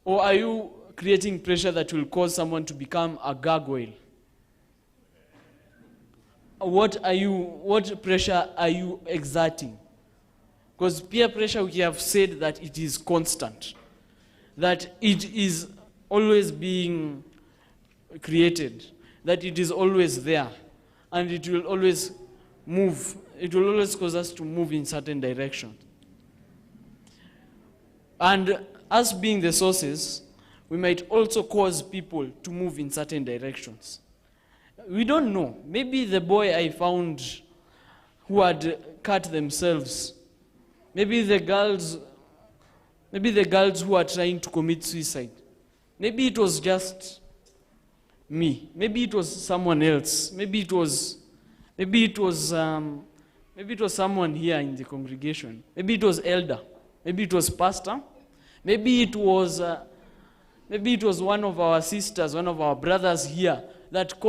Or are you creating pressure that will cause someone to become a gargoyle? What pressure are you exerting? Because peer pressure, we have said that it is constant, that it is always being created, that it is always there, and it will always move. It will always cause us to move in certain directions. And us being the sources, we might also cause people to move in certain directions. We don't know. Maybe the boy I found who had cut themselves, maybe the girls who are trying to commit suicide, maybe it was just me, maybe it was someone else, maybe it was someone here in the congregation, maybe it was elder, maybe it was pastor, maybe it was one of our sisters, one of our brothers here that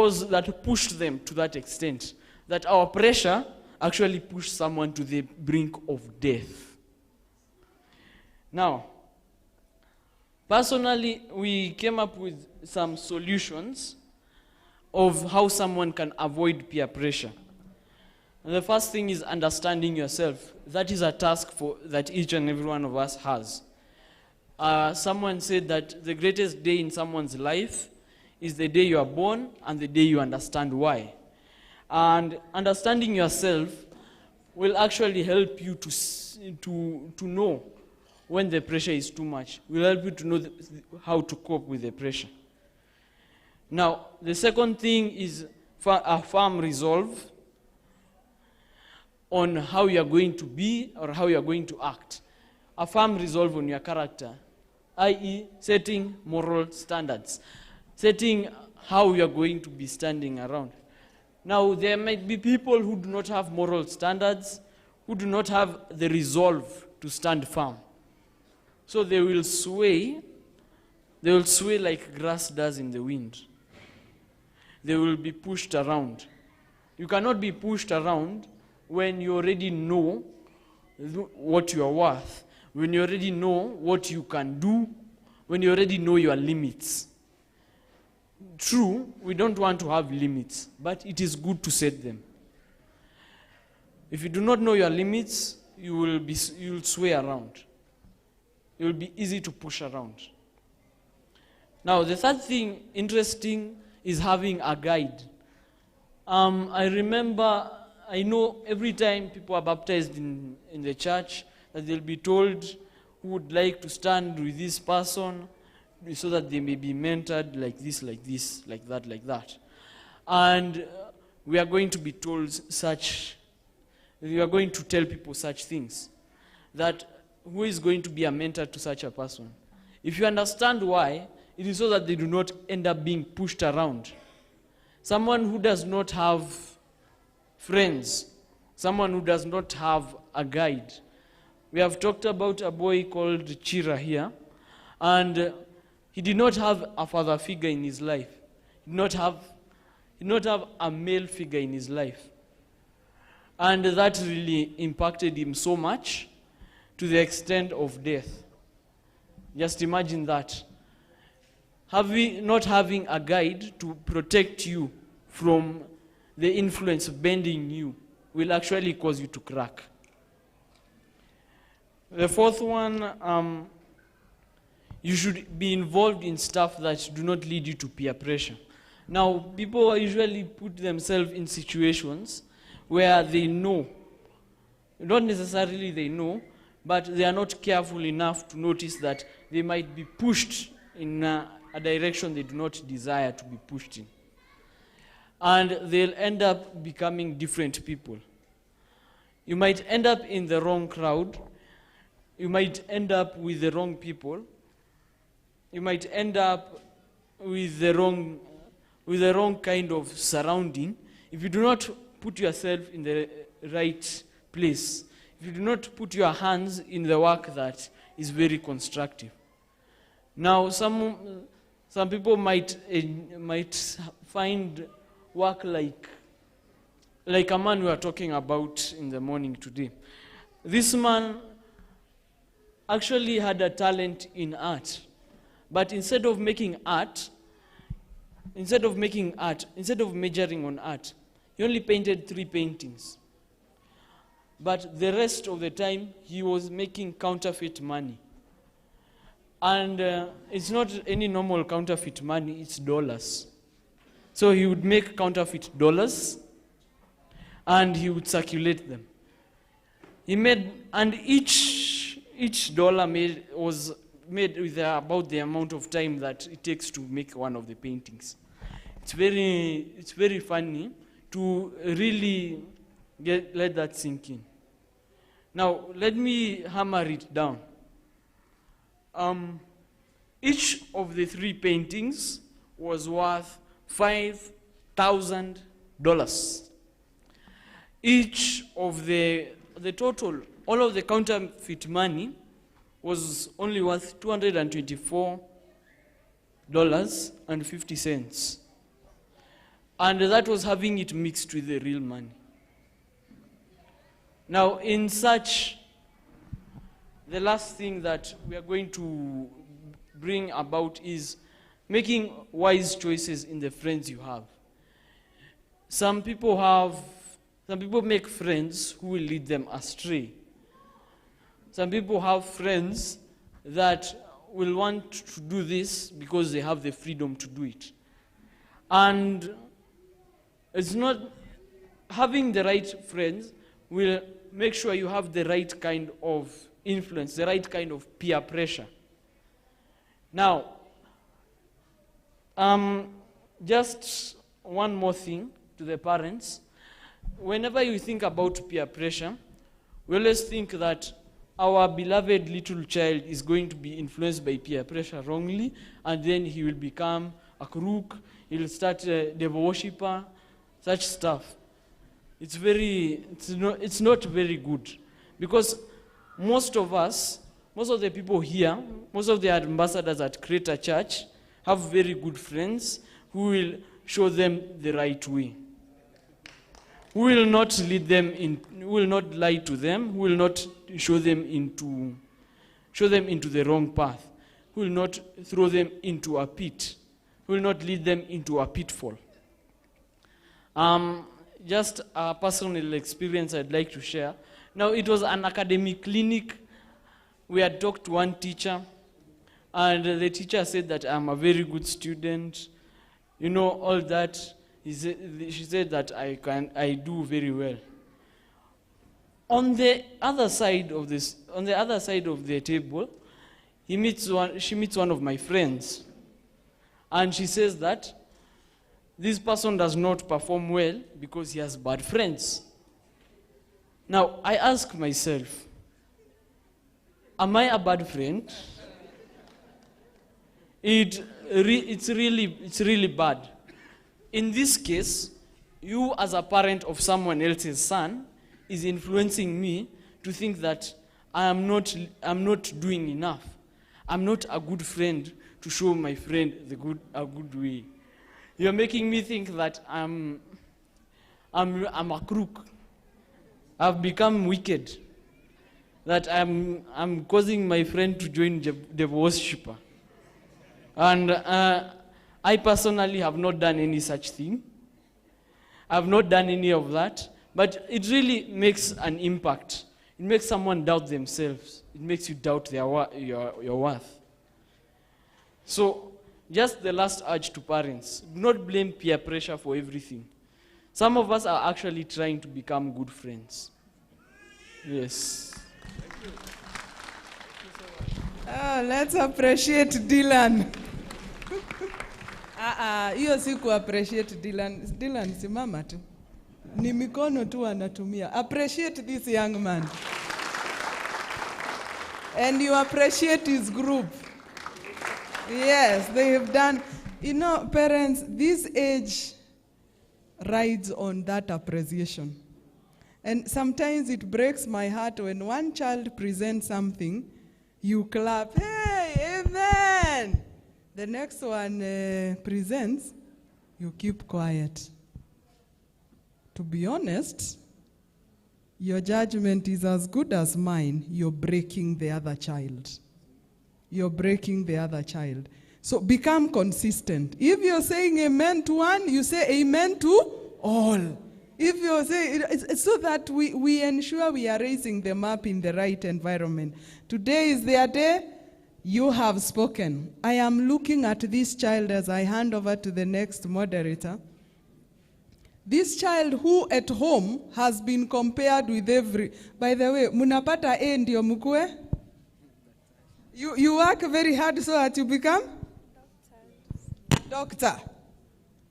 pushed them to that extent, that our pressure actually pushed someone to the brink of death. Now, personally, we came up with some solutions of how someone can avoid peer pressure. And the first thing is understanding yourself. That is a task that each and every one of us has. Someone said that the greatest day in someone's life is the day you are born and the day you understand why. And understanding yourself will actually help you to know when the pressure is too much. Will help you to know how to cope with the pressure. Now, the second thing is a firm resolve on how you are going to be or how you are going to act. A firm resolve on your character, i.e. setting moral standards, setting how you are going to be standing around. Now, there might be people who do not have moral standards, who do not have the resolve to stand firm. So they will sway like grass does in the wind. They will be pushed around. You cannot be pushed around when you already know what you are worth, when you already know what you can do, when you already know your limits. True, we don't want to have limits, but it is good to set them. If you do not know your limits, you will sway around. It will be easy to push around. Now, the third thing interesting is having a guide. I know every time people are baptized in the church, that they'll be told who would like to stand with this person so that they may be mentored like this, like that. And we are going to be told we are going to tell people such things, that who is going to be a mentor to such a person. If you understand why, it is so that they do not end up being pushed around. Someone who does not have friends, someone who does not have a guide. We have talked about a boy called Chira here, and he did not have a father figure in his life. He did not have a male figure in his life. And that really impacted him so much to the extent of death. Just imagine that. Not having a guide to protect you from the influence bending you will actually cause you to crack. The fourth one, you should be involved in stuff that do not lead you to peer pressure. Now, people usually put themselves in situations where they know, not necessarily they know, but they are not careful enough to notice that they might be pushed in a direction they do not desire to be pushed in. And they'll end up becoming different people. You might end up in the wrong crowd. You might end up with the wrong people. You might end up with the wrong kind of surrounding if you do not put yourself in the right place. If you do not put your hands in the work that is very constructive. Now, some people might find work like a man we were talking about in the morning today. This man actually had a talent in art, but instead of majoring on art, he only painted 3 paintings. But the rest of the time, he was making counterfeit money. And it's not any normal counterfeit money, it's dollars. So he would make counterfeit dollars, and he would circulate them. He made, and each dollar was made with about the amount of time that it takes to make one of the paintings. It's very funny to really let that sink in. Now, let me hammer it down. Each of the 3 paintings was worth $5,000. Each of the total, all of the counterfeit money was only worth $224.50. And that was having it mixed with the real money. Now, in such, the last thing that we are going to bring about is making wise choices in the friends you have. Some people make friends who will lead them astray. Some people have friends that will want to do this because they have the freedom to do it. And it's not, having the right friends will make sure you have the right kind of influence, the right kind of peer pressure. Now, just one more thing to the parents. Whenever you think about peer pressure, we always think that our beloved little child is going to be influenced by peer pressure wrongly, and then he will become a crook, he will start a devil worshipper, such stuff. It's not very good, because most of the people here, most of the ambassadors at Creator Church have very good friends who will show them the right way, who will not lead them in, who will not lie to them, who will not show them into the wrong path, who will not throw them into a pit, who will not lead them into a pitfall. Just a personal experience I'd like to share. Now, it was an academic clinic. We had talked to one teacher, and the teacher said that I'm a very good student. You know, all that. She said that I do very well. On the other side of the table, she meets one of my friends, and she says that this person does not perform well because he has bad friends. Now, I ask myself, am I a bad friend? It's really bad. In this case, you as a parent of someone else's son is influencing me to think that I'm not doing enough. I'm not a good friend to show my friend a good way. You're making me think that I'm a crook. I've become wicked. That I'm causing my friend to join the worshipper. And I personally have not done any such thing. I've not done any of that. But it really makes an impact. It makes someone doubt themselves. It makes you doubt your worth. So, just the last urge to parents, do not blame peer pressure for everything. Some of us are actually trying to become good friends. Yes. Let's appreciate Dylan. Hiyo si appreciate Dylan. Dylan, simama tu. Ni mikono tu anatumia. Appreciate this young man. And you appreciate his group. Yes, they have done. You know, parents, this age rides on that appreciation. And sometimes it breaks my heart when one child presents something, you clap, hey, amen. The next one presents, you keep quiet. To be honest, your judgment is as good as mine. You're breaking the other child. You're breaking the other child. So become consistent. If you're saying amen to one, you say amen to all. If you're saying, it's so that we ensure we are raising them up in the right environment. Today is their day. You have spoken. I am looking at this child as I hand over to the next moderator. This child who at home has been compared with every, by the way, munapata A ndio mkue? You work very hard so that you become? Doctor.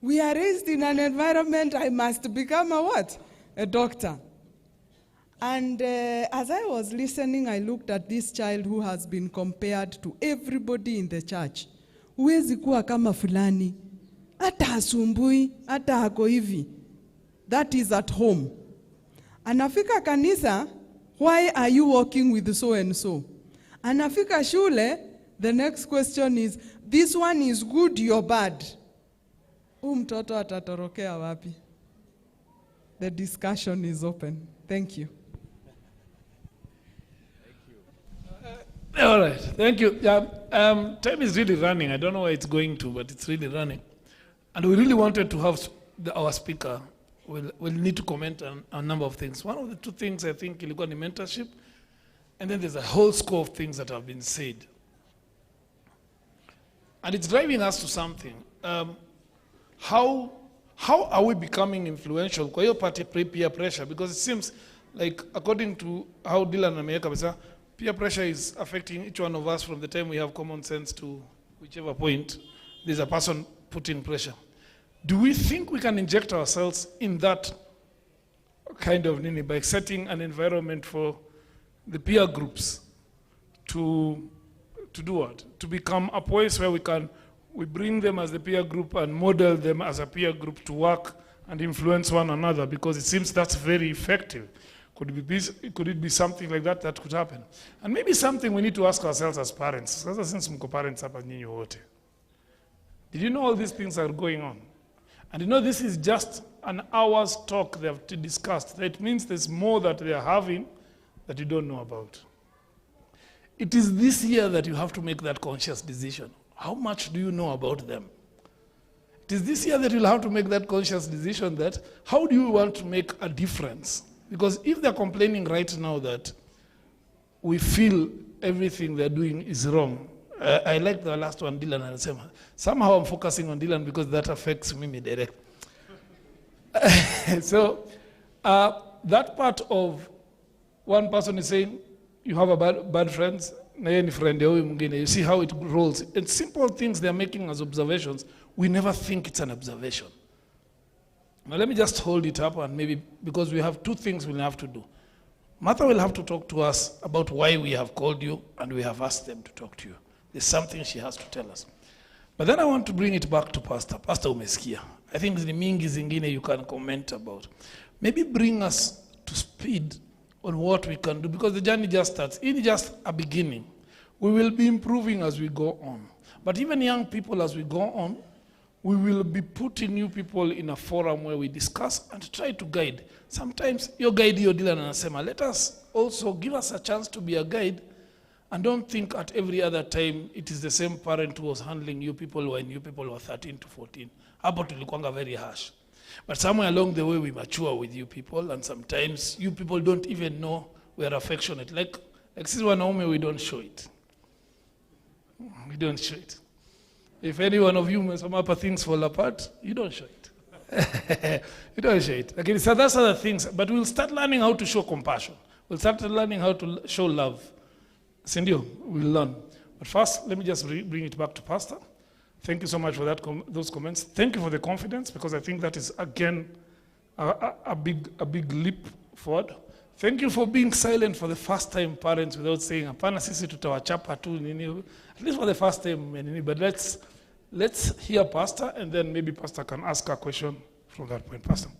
We are raised in an environment, I must become a what? A doctor. And as I was listening, I looked at this child who has been compared to everybody in the church. Huwezi kuwa kama fulani. Hata hasumbui, hata hako hivi. That is at home. Anafika kanisa, why are you walking with so and so? Anafika shule, the next question is, this one is good, you're bad. Mtoto atatorokea wapi? The discussion is open. Thank you. All right, thank you. Time is really running. I don't know where it's going to, but it's really running. And we really wanted to have our speaker will need to comment on a number of things. One of the two things I think ilikuwa ni mentorship, and then there's a whole score of things that have been said. And it's driving us to something. How are we becoming influential? Kwa hiyo party peer pressure, because it seems like according to how Dylan ameweka kabisa, peer pressure is affecting each one of us from the time we have common sense to whichever point there's a person putting pressure. Do we think we can inject ourselves in that kind of nini by setting an environment for the peer groups to do what? To become a place where we bring them as a peer group and model them as a peer group to work and influence one another, because it seems that's very effective. Could it be something like that that could happen? And maybe something we need to ask ourselves as parents. Since mko parents hapa nyinyi wote. Did you know all these things are going on? And you know this is just an hour's talk they have discussed. That means there's more that they are having that you don't know about. It is this year that you have to make that conscious decision. How much do you know about them? It is this year that you'll have to make that conscious decision that how do you want to make a difference? Because if they're complaining right now that we feel everything they're doing is wrong, I like the last one, Dylan and Sema. Somehow I'm focusing on Dylan because that affects me direct. So that part of one person is saying, you have a bad friends, you see how it rolls. And simple things they're making as observations, we never think it's an observation. Now let me just hold it up, and maybe, because we have two things we'll have to do. Martha will have to talk to us about why we have called you and we have asked them to talk to you. There's something she has to tell us. But then I want to bring it back to Pastor. Pastor umesikia. I think the mingi zingine you can comment about. Maybe bring us to speed on what we can do, because the journey just starts. It's just a beginning. We will be improving as we go on. But even young people, as we go on, we will be putting you people in a forum where we discuss and try to guide. Sometimes your guide, your dealer, and Asema, let us also give us a chance to be a guide, and don't think at every other time it is the same parent who was handling you people when you people were 13 to 14. Hapo tulikuanga very harsh. But somewhere along the way we mature with you people, and sometimes you people don't even know we are affectionate. Like sisi wanaume, we don't show it. We don't show it. If any one of you, some other things fall apart, you don't show it. You don't show it. Okay, so that's other things. But we'll start learning how to show compassion. We'll start learning how to show love. Cindy, we'll learn. But first, let me just bring it back to Pastor. Thank you so much for those comments. Thank you for the confidence, because I think that is, again, a big leap forward. Thank you for being silent for the first time, parents, without saying, "Hapana, sisi tutawachapa tu nini." At least for the first time, but let's hear Pastor, and then maybe Pastor can ask a question from that point. Pastor.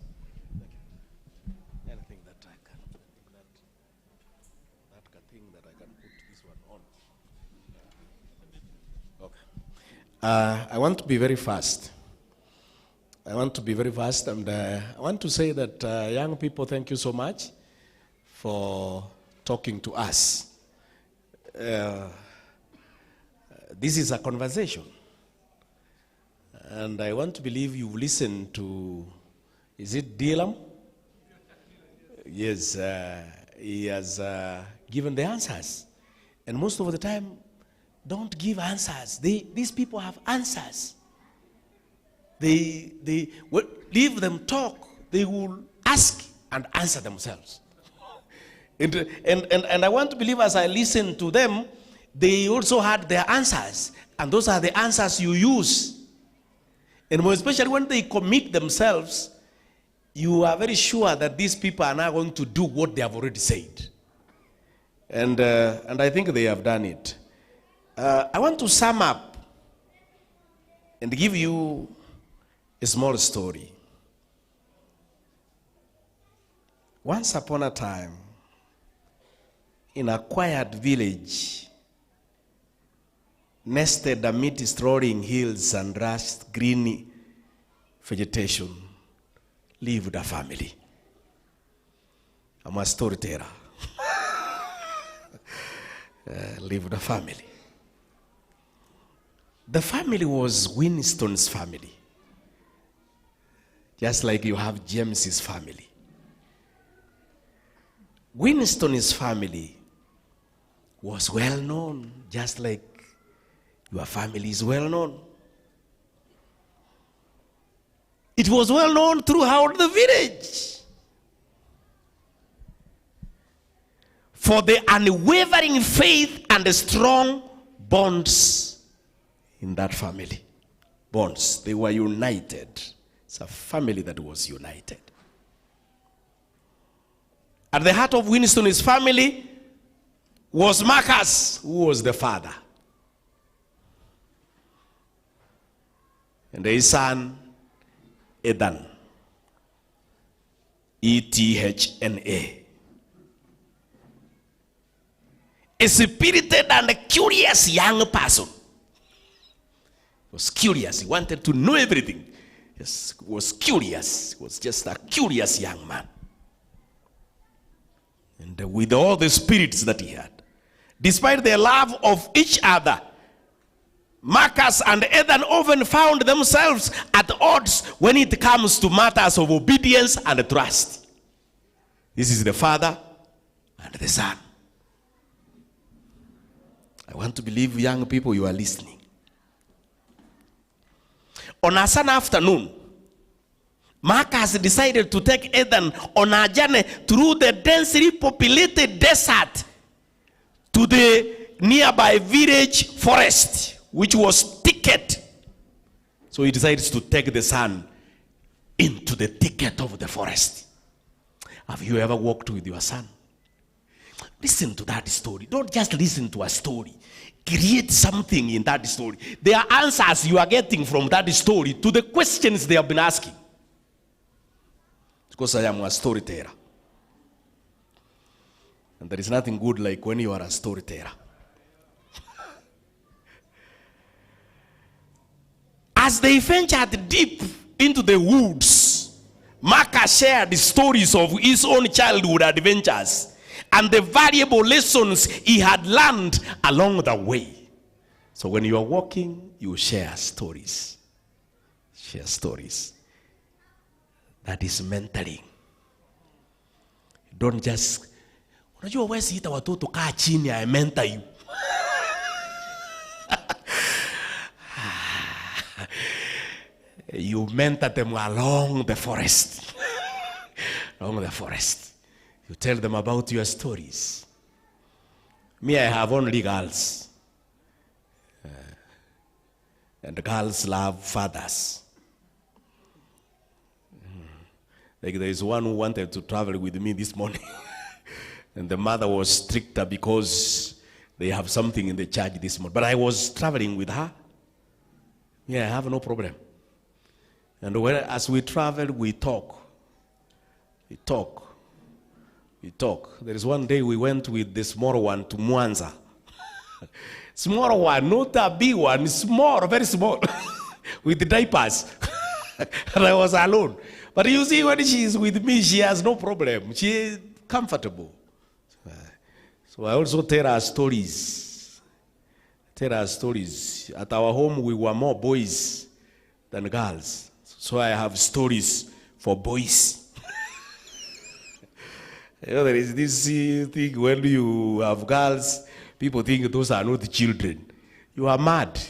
Anything that I can, that I can put this one on. Okay. I want to be very fast. And I want to say that young people, thank you so much for talking to us. This is a conversation. And I want to believe you've listened to, is it Dylan? Yes, he has given the answers. And most of the time, don't give answers. These people have answers. They leave them talk. they will ask and answer themselves. And I want to believe as I listen to them, they also had their answers. And those are the answers you use. And more especially when they commit themselves, you are very sure that these people are not going to do what they have already said. And I think they have done it. I want to sum up and give you a small story. Once upon a time, in a quiet village, nested amidst rolling hills and lush green vegetation, lived a family. I'm a storyteller. Lived a family. The family was Winston's family. Just like you have James's family. Winston's family was well known, just like your family is well known. It was well known throughout the village for the unwavering faith and the strong bonds in that family. Bonds, they were united. It's a family that was united. At the heart of Winston's family was Marcus, who was the father. And his son, Ethan. E-T-H-N-A. A spirited and a curious young person. He was curious. He wanted to know everything. Yes, he was curious. He was just a curious young man. And with all the spirits that he had, despite their love of each other, Marcus and Ethan often found themselves at odds when it comes to matters of obedience and trust. This is the father and the son. I want to believe, young people, you are listening. On a Sabbath afternoon, Marcus decided to take Ethan on a journey through the densely populated desert to the nearby village forest, which was thicket. So he decides to take the son into the thicket of the forest. Have you ever walked with your son? Listen to that story. Don't just listen to a story. Create something in that story. There are answers you are getting from that story to the questions they have been asking. Because I am a storyteller. And there is nothing good like when you are a storyteller. As they ventured deep into the woods, Marcus shared the stories of his own childhood adventures and the valuable lessons he had learned along the way. So when you are walking, you share stories. Share stories. That is mentoring. Don't just, unajua wesi hita watoto kaa chini I mentor you. You mentor them along the forest. Along the forest. You tell them about your stories. Me, I have only girls. And girls love fathers. Like there is one who wanted to travel with me this morning. And the mother was stricter because they have something in the church this morning. But I was traveling with her. Yeah, I have no problem. And as we travel, we talk. We talk. We talk. There is one day we went with the small one to Mwanza. Small one, not a big one, small, very small. With the diapers. And I was alone. But you see, when she is with me, she has no problem. She is comfortable. So I also tell her stories. Tell her stories. At our home, we were more boys than girls. So I have stories for boys. You know, there is this thing when you have girls, people think those are not children. You are mad.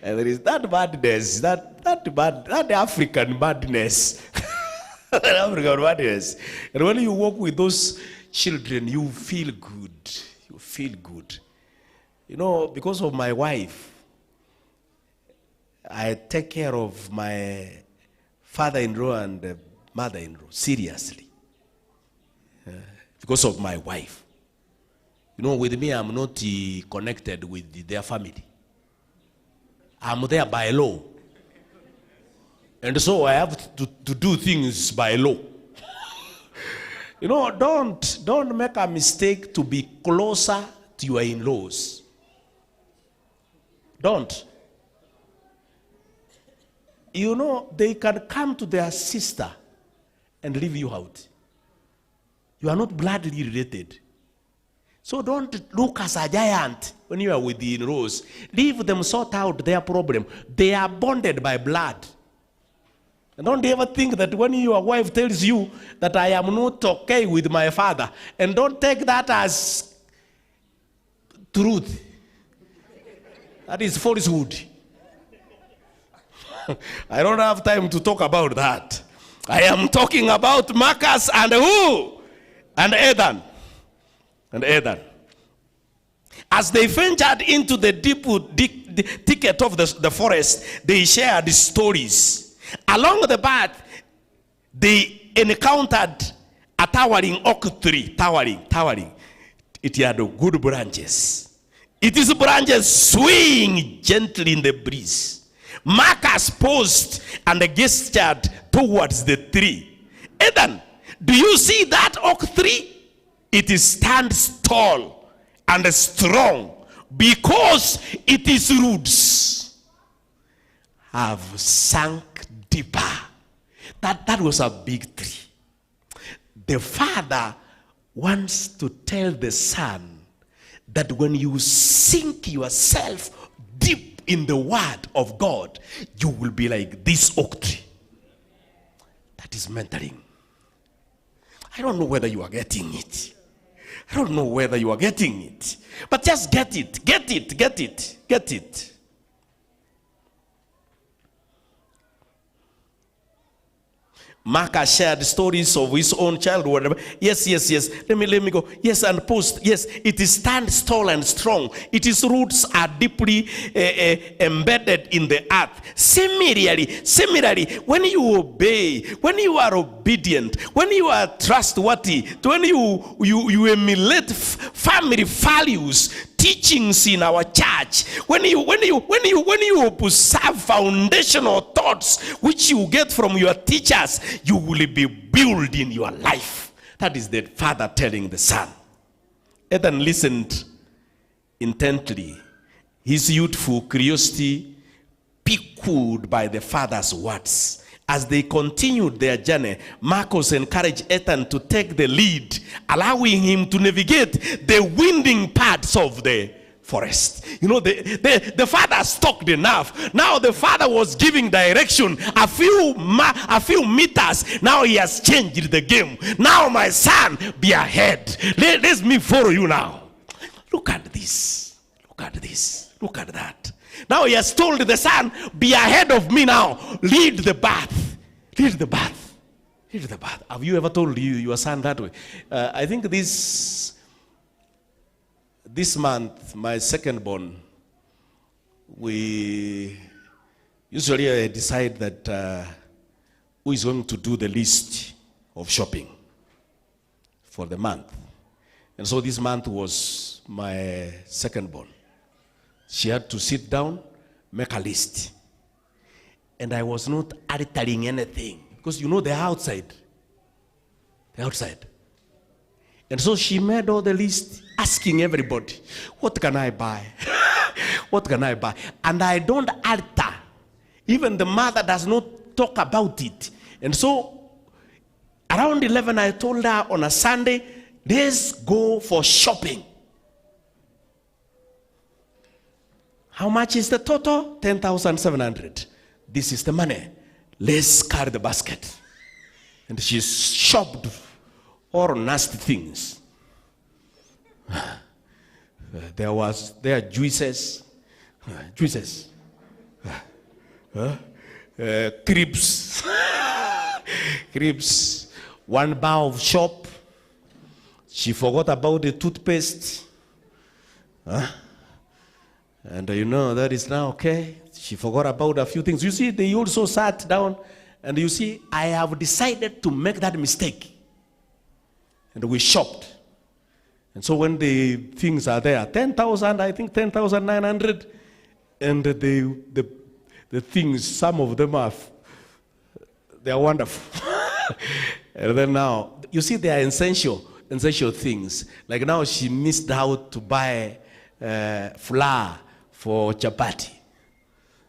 And there is that madness, that that African madness. That African madness. And when you walk with those children, you feel good. You feel good. You know, because of my wife, I take care of my father-in-law and mother-in-law seriously. Because of my wife. You know, with me, I'm not connected with their family. I'm there by law. And so I have to do things by law. You know, don't make a mistake to be closer to your in-laws. Don't. You know, they can come to their sister and leave you out. You are not bloodly related. So don't look as a giant when you are with the in-laws. Leave them sort out their problem. They are bonded by blood. And don't ever think that when your wife tells you that I am not okay with my father, and don't take that as truth. That is falsehood. I don't have time to talk about that. I am talking about Marcus and who? And Ethan. And Ethan. As they ventured into the deep thicket of the forest, they shared stories. Along the path, they encountered a towering oak tree. Towering. It had good branches. Its branches swing gently in the breeze. Marcus paused and gestured towards the tree. Ethan, do you see that oak tree? It stands tall and strong because its roots have sunk deeper. That was a big tree. The father wants to tell the son that when you sink yourself deep in the word of God, you will be like this oak tree. That is mentoring. I don't know whether you are getting it. I don't know whether you are getting it. But just get it. Get it. Get it. Get it. Marcus shared stories of his own childhood. Yes. Let me go. Yes, and post. Yes, it stands tall and strong. Its roots are deeply embedded in the earth. Similarly, when you obey, when you are obedient, when you are trustworthy, when you emulate family values, teachings in our church, when you observe foundational thoughts which you get from your teachers, you will be building your life. That is the father telling the son. Ethan listened intently, his youthful curiosity piqued by the father's words. As they continued their journey, Marcus encouraged Ethan to take the lead, allowing him to navigate the winding paths of the forest. You know, the father talked enough. Now the father was giving direction. A few meters. Now he has changed the game. Now my son, be ahead. Let me follow you now. Look at this. Look at this. Look at that. Now he has told the son, be ahead of me now. Lead the path. Lead the path. Lead the path. Have you ever told your son that way? I think this month, my second born, we usually decide that who is going to do the list of shopping for the month. And so this month was my second born. She had to sit down, make a list. And I was not altering anything. Because you know they're outside. They're outside. And so she made all the list, asking everybody, what can I buy? What can I buy? And I don't alter. Even the mother does not talk about it. And so around 11, I told her on a Sunday, let's go for shopping. How much is the total? 10,700. This is the money. Let's carry the basket. And she shopped all nasty things. There are juices. cribs, cribs, one bar of shop. She forgot about the toothpaste. Huh? And you know, that is now okay. She forgot about a few things. You see, they also sat down, and you see, I have decided to make that mistake. And we shopped. And so when the things are there, 10,000, I think 10,900, and the things, some of them they are wonderful. And then now, you see, they are essential things. Like now, she missed out to buy flour for chapati,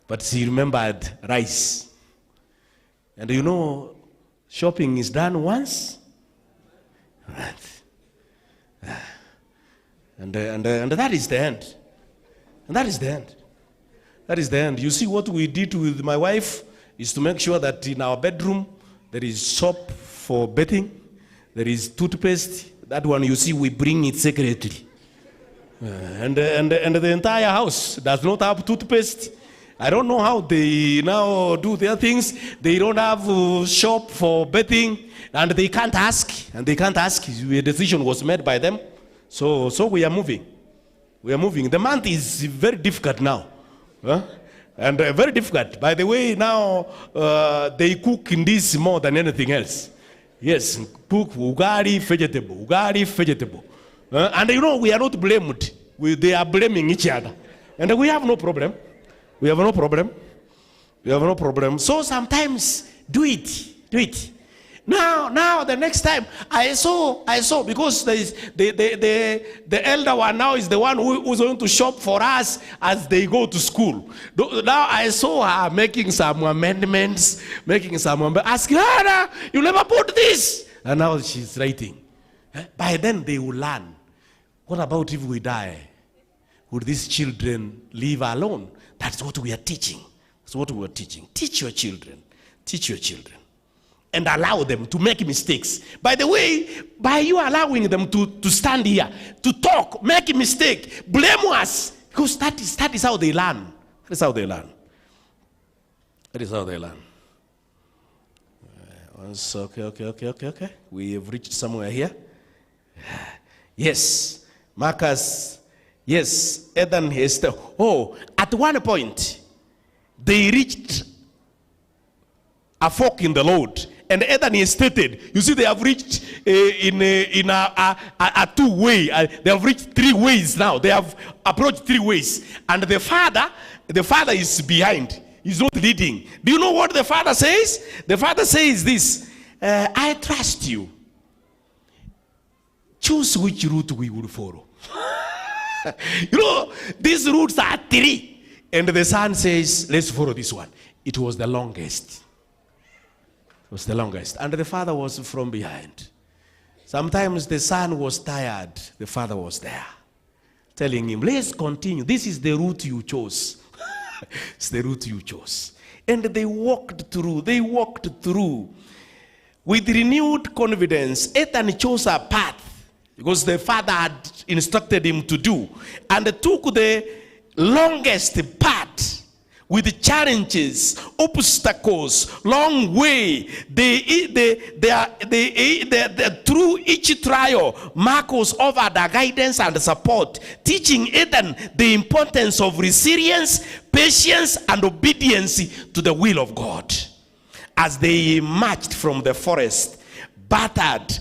but she remembered rice. And you know, shopping is done once, and that is the end. And that is the end. That is the end. You see, what we did with my wife is to make sure that in our bedroom there is soap for bathing, there is toothpaste. That one, you see, we bring it secretly. And the entire house does not have toothpaste. I don't know how they now do their things. They don't have shop for bathing, and they can't ask. The decision was made by them. So we are moving. We are moving. The month is very difficult now. Huh? And very difficult. By the way, now they cook in this more than anything else. Yes, cook ugali vegetable. And you know, we are not blamed. They are blaming each other. And we have no problem. We have no problem. So sometimes do it. Now the next time I saw because the elder one now is the one who's going to shop for us as they go to school. Now I saw her making some amendments, asking her, you never put this. And now she's writing. By then they will learn. What about if we die? Would these children live alone? That's what we are teaching. That's what we are teaching. Teach your children. And allow them to make mistakes. By the way, by you allowing them to stand here, to talk, make a mistake, blame us, because that is how they learn. That is how they learn. Okay. We have reached somewhere here. Yes. Marcus. Yes. Ethan Hester. Oh, at one point, they reached a fork in the road. And Ethan stated, you see, they have reached in a two-way. They have reached 3 ways now. They have approached 3 ways. And the father is behind. He's not leading. Do you know what the father says? The father says this, I trust you. Choose which route we will follow. You know, these routes are 3. And the son says, let's follow this one. It was the longest. And the father was from behind. Sometimes the son was tired. The father was there, telling him, let's continue. This is the route you chose. It's the route you chose. And they walked through with renewed confidence. Ethan chose a path because the father had instructed him to do, and took the longest path. With challenges, obstacles, long way, through each trial, Marcos offered a guidance and support, teaching Ethan the importance of resilience, patience, and obedience to the will of God. As they emerged from the forest, battered,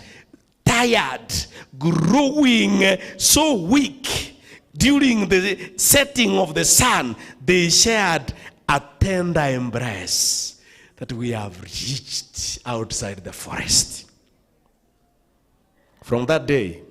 tired, growing so weak, during the setting of the sun, they shared a tender embrace that we have reached outside the forest. From that day,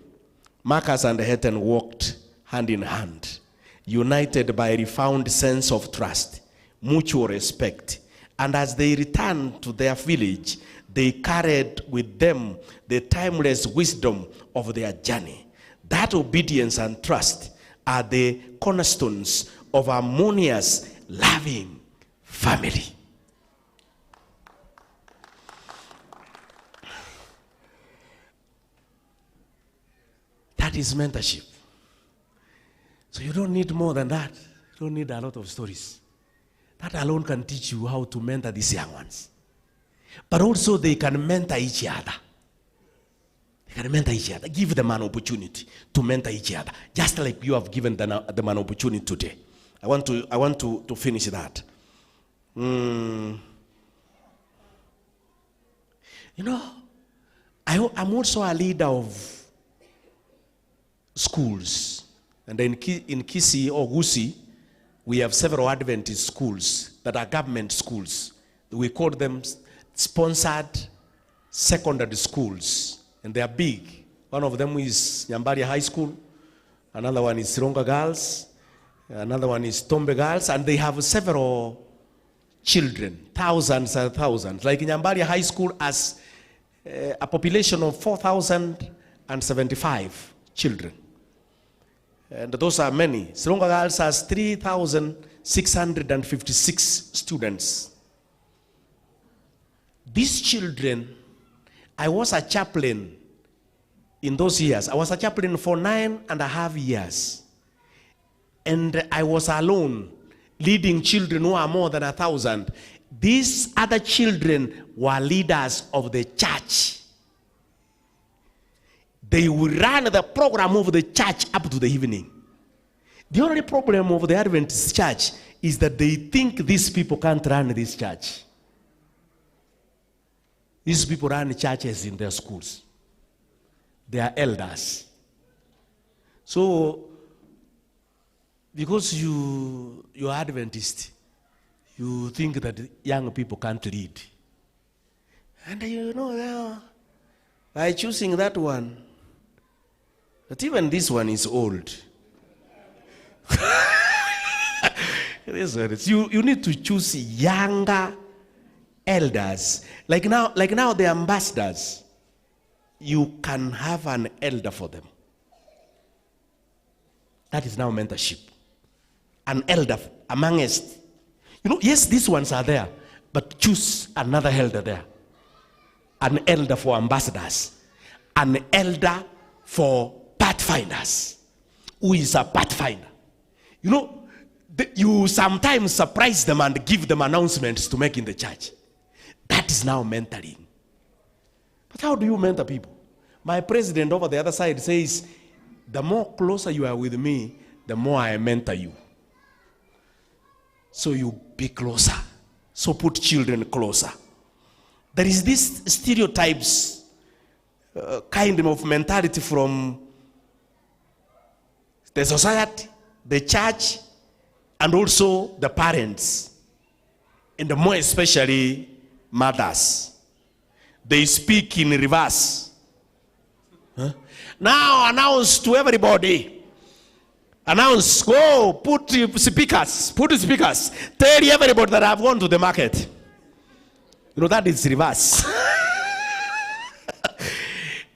Marcus and Heten walked hand in hand, united by a refound sense of trust, mutual respect. And as they returned to their village, they carried with them the timeless wisdom of their journey. That obedience and trust are the cornerstones of harmonious, loving family. That is mentorship. So you don't need more than that. You don't need a lot of stories. That alone can teach you how to mentor these young ones. But also they can mentor each other. They can mentor each other. Give them an opportunity to mentor each other. Just like you have given them an opportunity today. I want to finish that. You know, I'm also a leader of schools. And in Kisii or Gusii, we have several Adventist schools that are government schools. We call them sponsored secondary schools. And they are big. One of them is Nyambari High School. Another one is Sironga Girls. Another one is Tombe Girls. And they have several children, thousands and thousands. Like Nyambari High School has a population of 4,075 children. And those are many. Sironga Girls has 3,656 students. These children, I was a chaplain in those years. I was a chaplain for 9.5 years. And I was alone, leading children who are more than 1,000. These other children were leaders of the church. They will run the program of the church up to the evening. The only problem of the Adventist church is that they think these people can't run this church. These people run churches in their schools. They are elders. So, because you're Adventist, you think that young people can't lead. And you know, by choosing that one, but even this one is old. You need to choose younger elders. Like now the ambassadors, you can have an elder for them. That is now mentorship. An elder amongst. You know, yes, these ones are there, but choose another elder there. An elder for ambassadors. An elder for pathfinders. Who is a pathfinder? You know, you sometimes surprise them and give them announcements to make in the church. That is now mentoring. But how do you mentor people? My president over the other side says, the more closer you are with me, the more I mentor you. So you be closer. So put children closer. There is this stereotypes kind of mentality from the society, the church, and also the parents, and more especially mothers. They speak in reverse. Huh? Now announce to everybody. Announce, go, put speakers. Tell everybody that I've gone to the market. You know, that is reverse.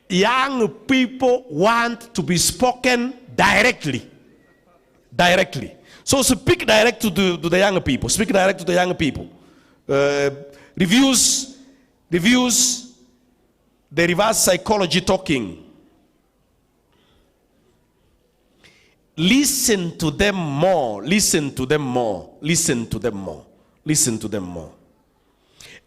Young people want to be spoken directly. Directly. So speak direct to the young people. Speak direct to the young people. Reviews the reverse psychology talking. Listen to them more. Listen to them more. Listen to them more. Listen to them more.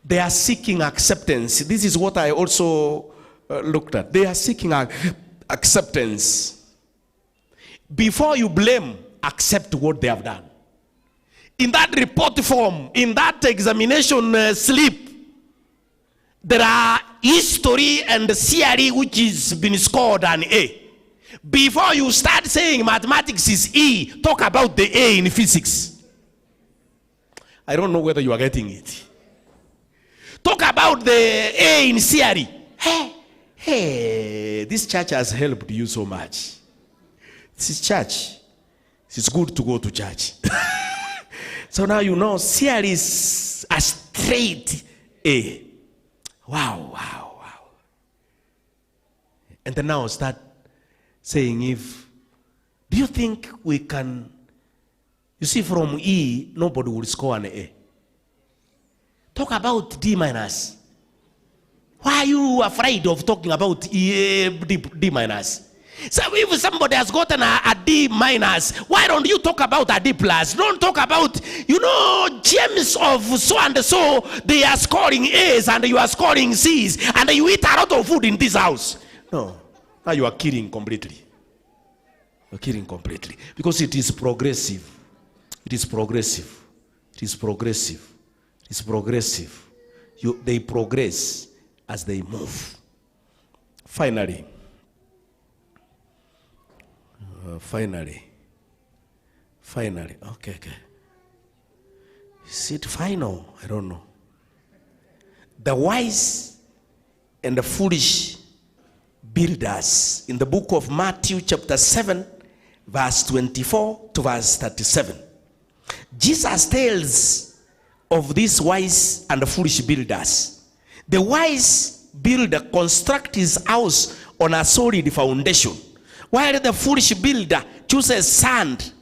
They are seeking acceptance. This is what I also looked at. They are seeking acceptance. Before you blame, accept what they have done. In that report form, in that examination slip, there are history and theory which is been scored an A. Before you start saying mathematics is E, talk about the A in physics. I don't know whether you are getting it. Talk about the A in theory. Hey, this church has helped you so much. This is church. It's good to go to church. So now you know theory is a straight A. Wow. And then now start saying, do you think we can, you see, from E, nobody will score an A. Talk about D minus. Why are you afraid of talking about D minus? So if somebody has gotten a D minus, why don't you talk about a D plus? Don't talk about, James of so and so, they are scoring A's and you are scoring C's, and you eat a lot of food in this house. No, now you are killing completely. You're killing completely. Because it is progressive. It is progressive. It is progressive. It is progressive. They progress as they move. Finally, okay. Is it final? I don't know. The wise and the foolish builders in the book of Matthew chapter 7, verse 24 to verse 37. Jesus tells of these wise and the foolish builders. The wise builder constructs his house on a solid foundation, while the foolish builder chooses sand.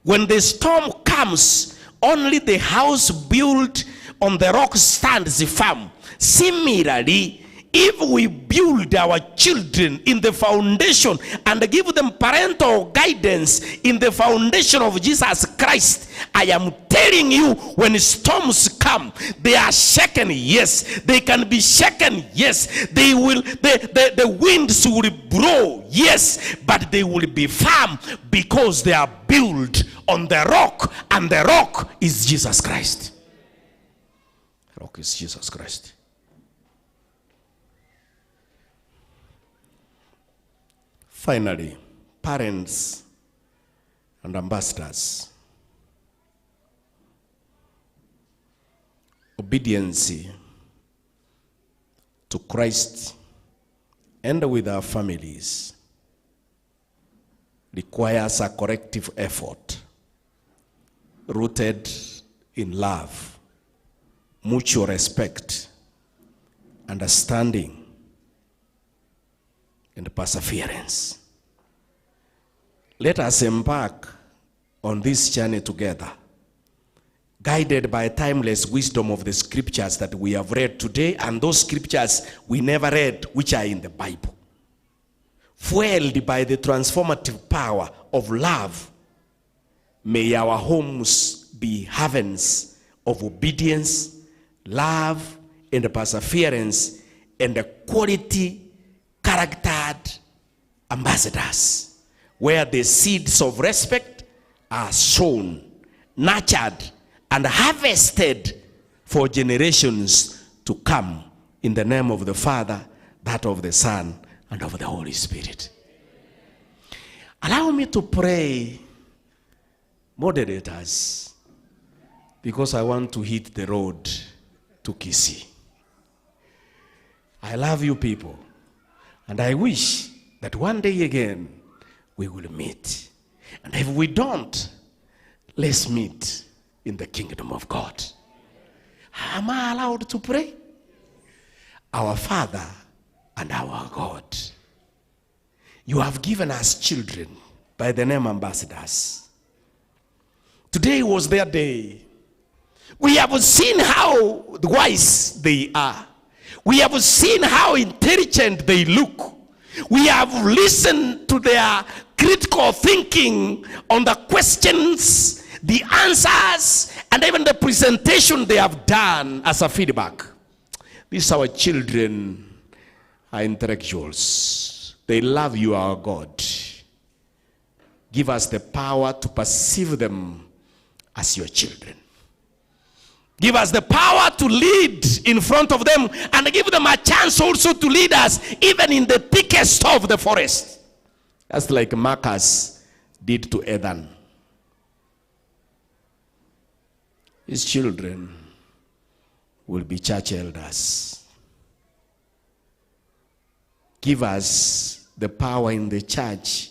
When the storm comes, only the house built on the rock stands firm. Similarly, if we build our children in the foundation and give them parental guidance in the foundation of Jesus Christ, I am telling you, when storms come, they are shaken, yes. They can be shaken, yes. They will, the winds will blow, yes. But they will be firm because they are built on the rock, and the rock is Jesus Christ. The rock is Jesus Christ. Finally, parents and ambassadors. Obedience to Christ and with our families requires a corrective effort rooted in love, mutual respect, understanding, and perseverance. Let us embark on this journey together, guided by timeless wisdom of the scriptures that we have read today and those scriptures we never read, which are in the Bible. Fueled by the transformative power of love, may our homes be heavens of obedience, love, and perseverance, and the quality charactered ambassadors, where the seeds of respect are sown, nurtured, and harvested for generations to come, in the name of the Father, that of the Son, and of the Holy Spirit. Allow me to pray, moderators, because I want to hit the road to Kisii. I love you people. And I wish that one day again we will meet. And if we don't, let's meet in the kingdom of God. Am I allowed to pray? Our Father and our God, you have given us children by the name ambassadors. Today was their day. We have seen how wise they are. We have seen how intelligent they look. We have listened to their critical thinking on the questions, the answers, and even the presentation they have done as a feedback. These our children are intellectuals. They love you, our God. Give us the power to perceive them as your children. Give us the power to lead in front of them, and give them a chance also to lead us even in the thickest of the forest. That's like Marcus did to Eden. His children will be church elders. Give us the power in the church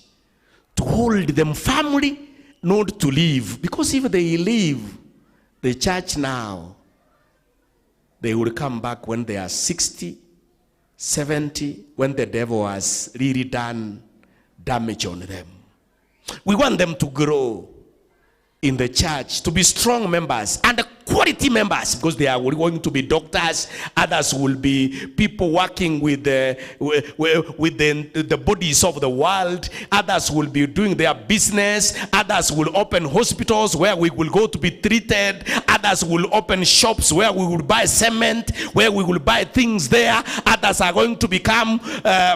to hold them firmly, not to leave. Because if they leave the church now, they will come back when they are 60, 70, when the devil has really done damage on them. We want them to grow in the church, to be strong members and quality members, because they are going to be doctors. Others will be people working with the bodies of the world. Others will be doing their business. Others will open hospitals where we will go to be treated. Others will open shops where we will buy cement, where we will buy things there. Others are going to become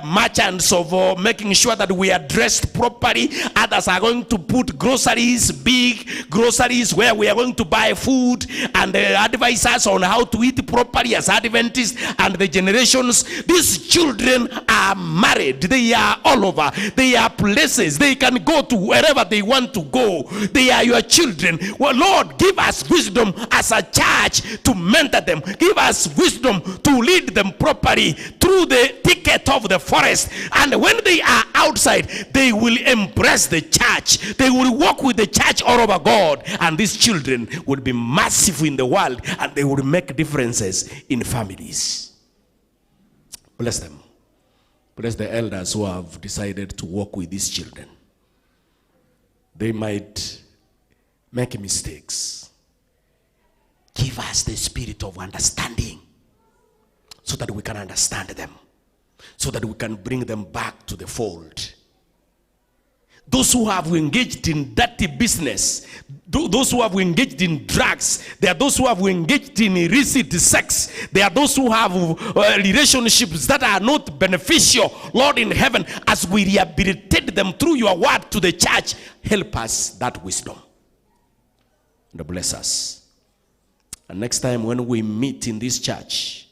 merchants of making sure that we are dressed properly. Others are going to put groceries, big groceries, where we are going to buy food, and advise us on how to eat properly as Adventists and the generations. These children are married. They are all over. They are places. They can go to wherever they want to go. They are your children. Well, Lord, give us wisdom as a church to mentor them. Give us wisdom to lead them properly through the thicket of the forest. And when they are outside, they will embrace the church. They will walk with the church all over God. And these children will be massive in the world, and they will make differences in families. Bless them. Bless the elders who have decided to walk with these children. They might make mistakes. Give us the spirit of understanding so that we can understand them, so that we can bring them back to the fold. Those who have engaged in dirty business, those who have engaged in drugs, there are those who have engaged in illicit sex, there are those who have relationships that are not beneficial. Lord in heaven, as we rehabilitate them through your word to the church, help us that wisdom and bless us. And next time when we meet in this church,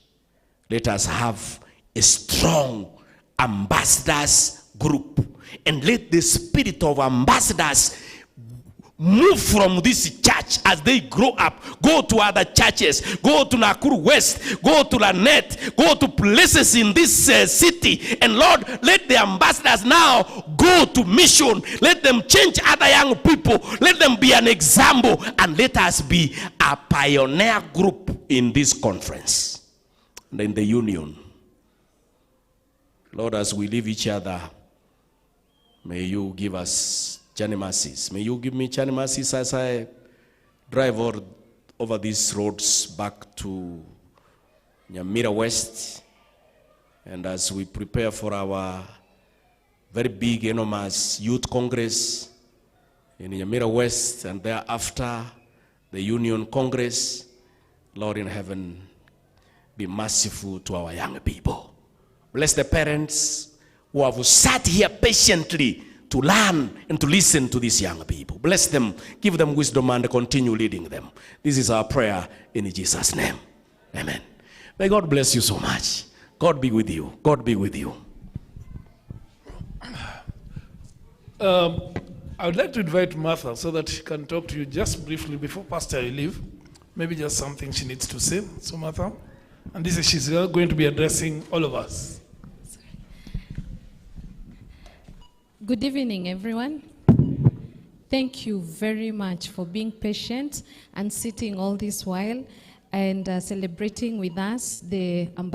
let us have a strong ambassadors group, and let the spirit of ambassadors move from this church as they grow up. Go to other churches. Go to Nakuru West. Go to Lanet. Go to places in this city. And Lord, let the ambassadors now go to mission. Let them change other young people. Let them be an example. And let us be a pioneer group in this conference and in the union. Lord, as we leave each other, may you give us journey mercies. May you give me journey mercies as I drive over these roads back to Nyamira West, and as we prepare for our very big, enormous youth congress in Nyamira West, and thereafter the Union Congress. Lord in heaven, be merciful to our young people. Bless the parents who have sat here patiently to learn and to listen to these young people. Bless them, give them wisdom, and continue leading them. This is our prayer in Jesus' name. Amen. May God bless you so much. God be with you. God be with you. I would like to invite Martha so that she can talk to you just briefly before Pastor will leave. Maybe just something she needs to say. So Martha, and this is, she's going to be addressing all of us. Good evening, everyone. Thank you very much for being patient and sitting all this while and celebrating with us the ambassador.